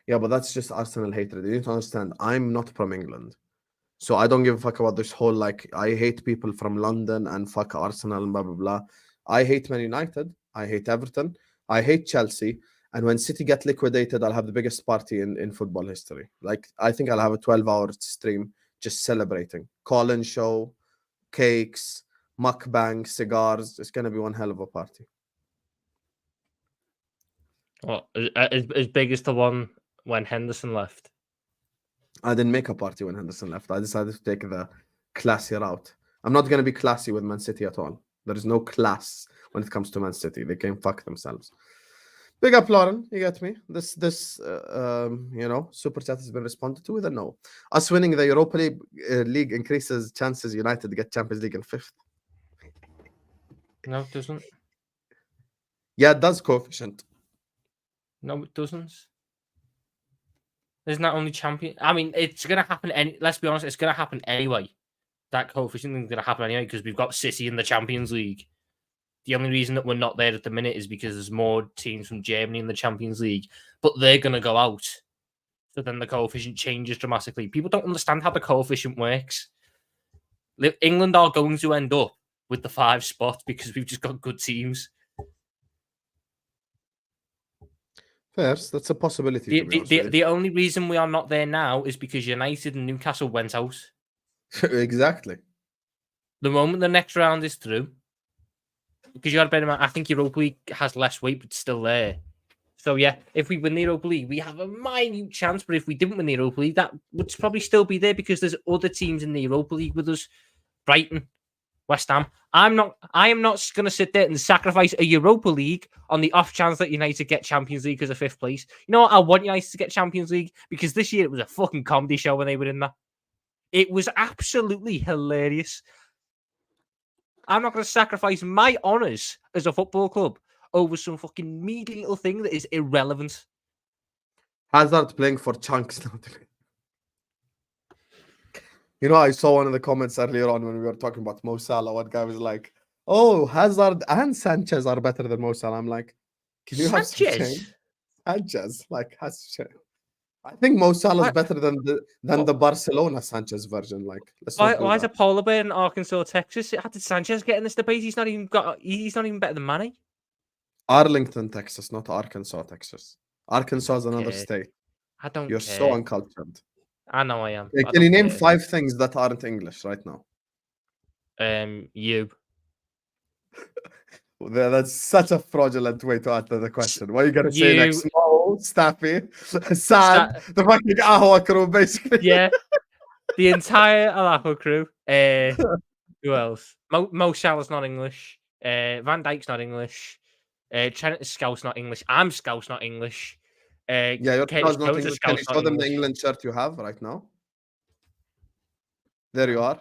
Yeah, but that's just Arsenal hatred. You need to understand. I'm not from England, so I don't give a fuck about this whole like I hate people from London and fuck Arsenal and blah blah blah. I hate Man United. I hate Everton. I hate Chelsea. And when City get liquidated, I'll have the biggest party in football history. Like, I think I'll have a 12-hour stream just celebrating. Call-in show, cakes, mukbang, cigars. It's going to be one hell of a party. Well, as big as the one when Henderson left. I didn't make a party when Henderson left. I decided to take the classy route. I'm not going to be classy with Man City at all. There is no class when it comes to Man City. They can fuck themselves. Big up, Lauren. You get me? This super chat has been responded to with a no. Us winning the Europa League increases chances United to get Champions League in 5th. No, it doesn't. Yeah, it does, coefficient. No, it doesn't. Isn't that only champion? I mean, it's going to happen. Let's be honest, it's going to happen anyway. That coefficient is going to happen anyway because we've got City in the Champions League. The only reason that we're not there at the minute is because there's more teams from Germany in the Champions League, but they're going to go out. So then the coefficient changes dramatically. People don't understand how the coefficient works. England are going to end up with the 5 spot because we've just got good teams. Yes, that's a possibility. The only reason we are not there now is because United and Newcastle went out. Exactly. The moment the next round is through, because you got to bear in mind, I think Europa League has less weight, but it's still there. So yeah, if we win the Europa League, we have a minute chance. But if we didn't win the Europa League, that would probably still be there because there's other teams in the Europa League with us. Brighton, West Ham. I am not going to sit there and sacrifice a Europa League on the off chance that United get Champions League because of 5th place. You know what? I want United to get Champions League because this year it was a fucking comedy show when they were in that. It was absolutely hilarious. I'm not going to sacrifice my honours as a football club over some fucking meaty little thing that is irrelevant. Hazard playing for chunks now. You know, I saw one of the comments earlier on when we were talking about Mo Salah. One guy was like, "Oh, Hazard and Sanchez are better than Mo Salah." I'm like, "Can you have some change?" Sanchez, like, has change. I think Mo Salah is better than the Barcelona Sanchez version. Like, why is a polar bear in Arkansas, Texas? How did Sanchez get in this debate? He's not even better than Manny. Arlington, Texas, not Arkansas, Texas. Arkansas is another state. I don't. You're so uncultured. I know I am. Can you name 5 things that aren't English right now? You. That's such a fraudulent way to answer the question. What are you going to say next? Mo, Staffy, Sad, the fucking Ahwa crew, basically. Yeah. The entire Alako crew. Who else? Mo Salah's not English. Van Dijk's not English. Trent is Scouse, not English. I'm Scouse, not English. Yeah, your Curtis Scouse not Jones is English. Can you Scouse, show not them the English. England shirt you have right now? There you are.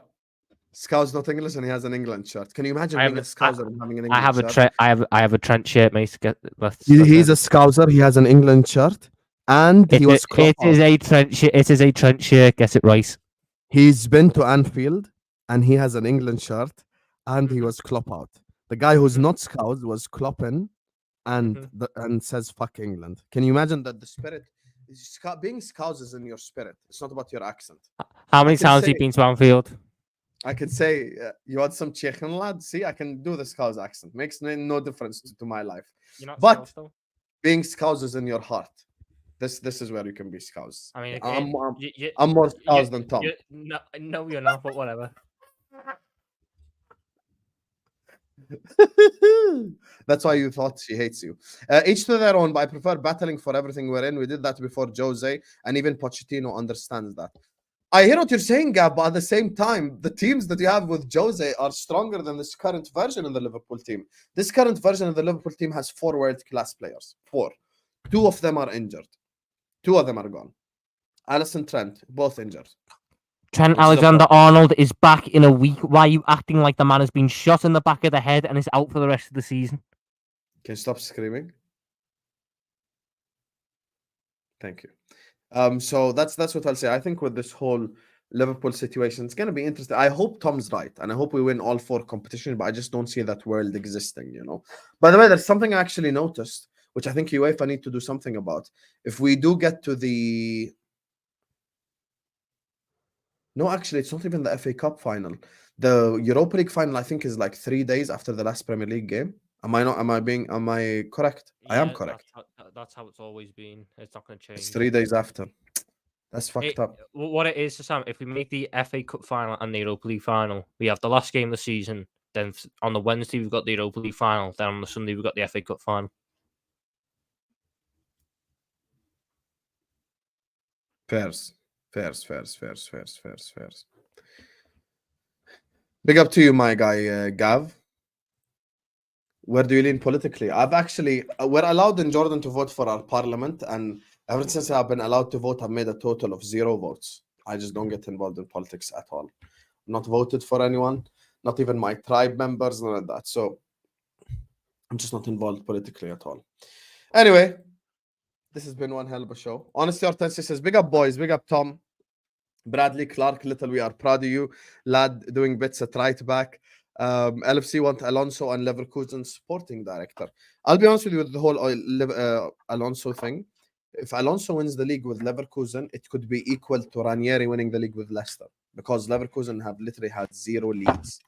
Scouse not English, and he has an England shirt. Can you imagine being a Scouser and having an England I have shirt? I have a Trent shirt, mate. He's a Scouser. He has an England shirt, and he was Klopp It is out. a Trent shirt. It is a Trent shirt. Get it right. He's been to Anfield, and he has an England shirt, and he was Klopp out. The guy who's not Scouse was Klopp in, and and says fuck England. Can you imagine that the spirit? Being Scouse is in your spirit. It's not about your accent. How many can times have say- you been to Anfield? I could say, you want some Chechen lad? See, I can do the Scouse accent. Makes no difference to my life. You're not But Scouse, though? being Scouse is in your heart. This is where you can be Scouse. I mean, I'm more Scouse than Tom. No, you're not, but whatever. That's why you thought she hates you. Each to their own, but I prefer battling for everything we're in. We did that before Jose, and even Pochettino understands that. I hear what you're saying, Gab, but at the same time, the teams that you have with Jose are stronger than this current version of the Liverpool team. This current version of the Liverpool team has 4 world-class players. 4. 2 of them are injured. 2 of them are gone. Alisson, Trent, both injured. Trent Which is a Alexander-Arnold is back in a week. Why are you acting like the man has been shot in the back of the head and is out for the rest of the season? Can you stop screaming? Thank you. So that's what I'll say. I think with this whole Liverpool situation, it's going to be interesting. I hope Tom's right, and I hope we win all 4 competitions, but I just don't see that world existing, you know. By the way, there's something I actually noticed, which I think UEFA need to do something about. If we do get to the... No, actually, it's not even the FA Cup final. The Europa League final, I think, is like 3 days after the last Premier League game. Am I correct? I am correct. That's how it's always been. It's not going to change. It's 3 days after. That's fucked up. What it is, Sam, if we make the FA Cup final and the Europa League final, we have the last game of the season. Then on the Wednesday, we've got the Europa League final. Then on the Sunday, we've got the FA Cup final. Pearce. Big up to you, my guy, Gav. Where do you lean politically? We're allowed in Jordan to vote for our parliament, and ever since I've been allowed to vote, I've made a total of 0 votes. I just don't get involved in politics at all. I'm not voted for anyone, not even my tribe members, none of that. So I'm just not involved politically at all. Anyway, this has been one hell of a show. Honesty Hortensia says, big up, boys. Big up, Tom. Bradley Clark Little, we are proud of you. Lad doing bits at right back. LFC want Alonso and Leverkusen sporting director. I'll be honest with you with the whole Alonso thing. If Alonso wins the league with Leverkusen, it could be equal to Ranieri winning the league with Leicester, because Leverkusen have literally had 0 leagues.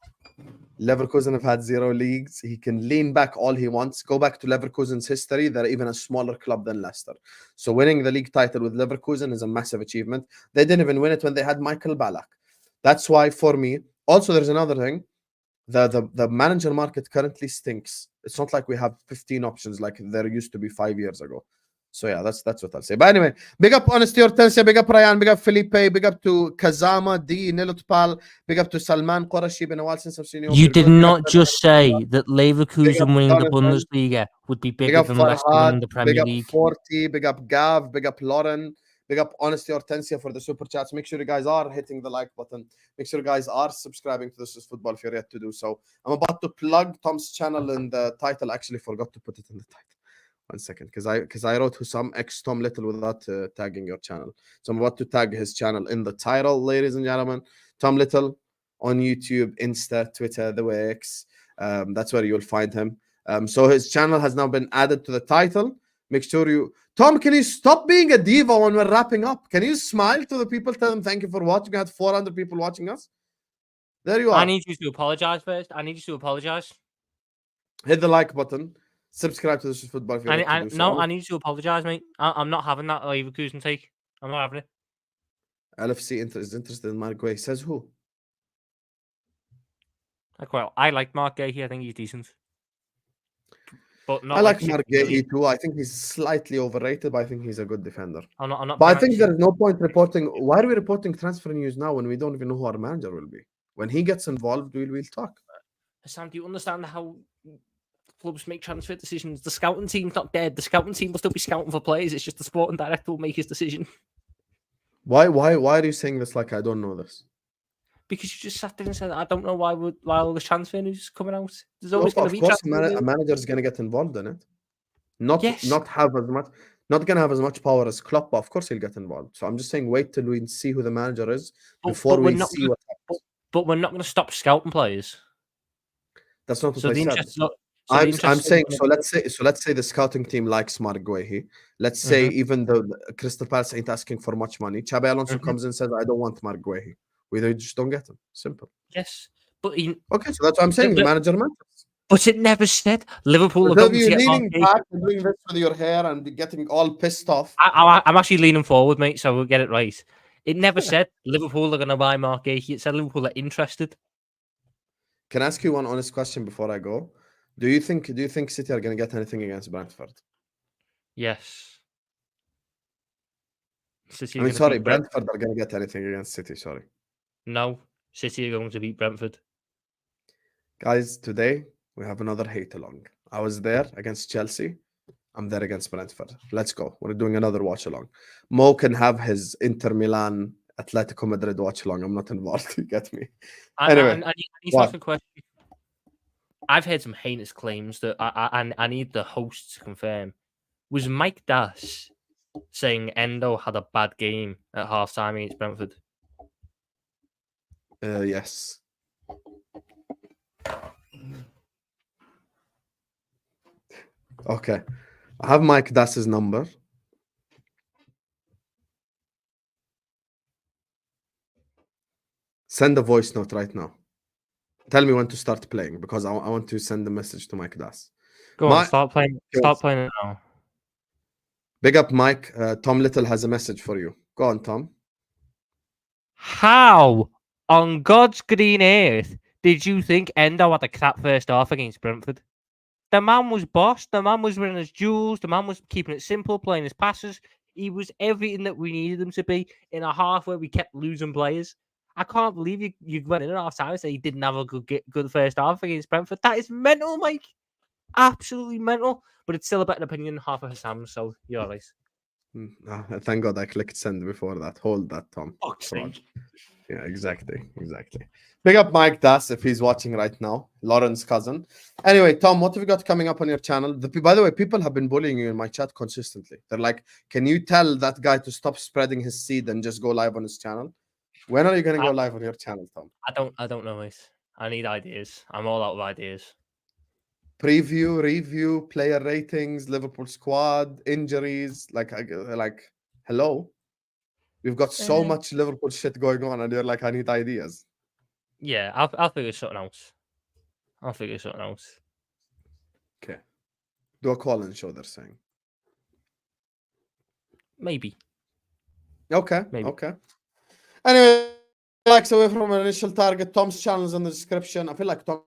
Leverkusen have had 0 leagues. He can lean back all he wants. Go back to Leverkusen's history. They're even a smaller club than Leicester. So winning the league title with Leverkusen is a massive achievement. They didn't even win it when they had Michael Ballack. That's why, for me, also there's another thing. The manager market currently stinks. It's not like we have 15 options like there used to be 5 years ago. So yeah, that's what I'll say. But anyway, big up Honesty Hortensia, big up Ryan, big up Felipe, big up to Kazama, D, Nilutpal, big up to Salman Qurashi. Been a while since I've seen you. You did not just say that Leverkusen winning the Bundesliga would be bigger than Leicester winning the Premier League. Big up 40, big up Gav, big up Lauren, big up Honesty Hortensia for the super chats. Make sure you guys are hitting the like button. Make sure you guys are subscribing to This Is Football if you're yet to do so. I'm about to plug Tom's channel in the title. Actually, forgot to put it in the title. 1 second, because I wrote Husam X Tom Little without tagging your channel. So I'm about to tag his channel in the title, ladies and gentlemen. Tom Little on YouTube, Insta, Twitter, the way X. That's where you'll find him. So his channel has now been added to the title. Make sure you... Tom, can you stop being a diva when we're wrapping up? Can you smile to the people? Tell them thank you for watching. We had 400 people watching us. There you are. I need you to apologize first. I need you to apologize. Hit the like button. Subscribe to This Is Football if you're I need you to apologize, mate. I'm not having that Leverkusen take. I'm not having it. LFC is interested in Mark Gay. Says who? Well, I like Mark Gay. I think he's decent. But not I like Mark Gay too. I think he's slightly overrated, but I think he's a good defender. I'm not but I think there's no point reporting. Why are we reporting transfer news now when we don't even know who our manager will be? When he gets involved, we'll talk. Sam, do you understand how clubs make transfer decisions? The scouting team's not dead. The scouting team will still be scouting for players. It's just the sporting director will make his decision. Why are you saying this like I don't know this? Because you just sat there and said, I don't know why all the transfer news is coming out. There's No, always going of to be course, transfer a manager is going to get involved in it. Not Yes. not going to have as much power as Klopp, but of course he'll get involved. So I'm just saying, wait till we see who the manager is before we see what happens. But we're not going to stop scouting players. That's not what So I the said. interest. So I'm saying, so let's say the scouting team likes Mark Guehi. Let's say even though Crystal Palace ain't asking for much money, Xabi Alonso comes and says, I don't want Mark Guehi. We just don't get him. Simple. Yes, but Okay, so that's what I'm saying. The manager matters. But it never said Liverpool are So going you're to get leaning Mark back and doing this with your hair and getting all pissed off. I'm actually leaning forward, mate, so we'll get it right. It never said Liverpool are going to buy Mark Guehi. It said Liverpool are interested. Can I ask you one honest question before I go? Do you think City are going to get anything against Brentford? Yes. City I mean, sorry, Brentford are going to get anything against City. Sorry. No, City are going to beat Brentford. Guys, today we have another hate along. I was there against Chelsea. I'm there against Brentford. Let's go. We're doing another watch along. Mo can have his Inter Milan, Atletico Madrid watch along. I'm not involved. You get me? Anyway, I need to ask a question. I've heard some heinous claims that I need the host to confirm. Was Mike Das saying Endo had a bad game at half-time against Brentford? Yes. Okay. I have Mike Das's number. Send a voice note right now. Tell me when to start playing because I want to send a message to Mike Das. Go on, start playing. Start playing it now. Big up, Mike. Tom Little has a message for you. Go on, Tom. How on God's green earth did you think Endo had a crap first half against Brentford? The man was boss. The man was winning his duels. The man was keeping it simple, playing his passes. He was everything that we needed him to be in a half where we kept losing players. I can't believe you went in at half time and said he didn't have a good first half against Brentford. That is mental, Mike. Absolutely mental. But it's still a better opinion than half of Husam, so you're right. Thank God I clicked send before that. Hold that, Tom. Fuck's Yeah, exactly. Big up Mike Das if he's watching right now. Lauren's cousin. Anyway, Tom, what have you got coming up on your channel? By the way, people have been bullying you in my chat consistently. They're like, can you tell that guy to stop spreading his seed and just go live on his channel? When are you going to go live on your channel, Tom? I don't know, mate. I need ideas. I'm all out of ideas. Preview, review, player ratings, Liverpool squad, injuries. Like, hello? We've got so much Liverpool shit going on, and you're like, I need ideas. Yeah, I'll figure something else. Okay. Do a call-in show, they're saying. Maybe. Okay. Maybe. Okay. Anyway, likes away from an initial target. Tom's channel is in the description. I feel like Tom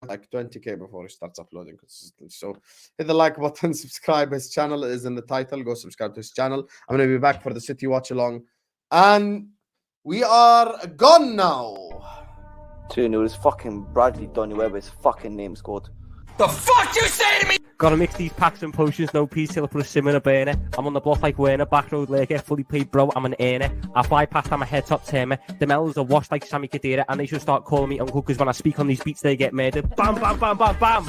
like 20k before he starts uploading consistently. So hit the like button, subscribe. His channel is in the title. Go subscribe to his channel. I'm going to be back for the City watch along. And we are gone now. 2-0. It's fucking Bradley Donny Webber's fucking name scored. The fuck you say to me? Gotta mix these packs and potions, no peace till I put a sim in a burner. I'm on the block like Werner, back road Laker, fully paid bro, I'm an earner. I fly past, I'm a head top tamer. The melons are washed like Sammy Khedira, and they should start calling me uncle, because when I speak on these beats they get murdered. Bam, bam, bam, bam, bam!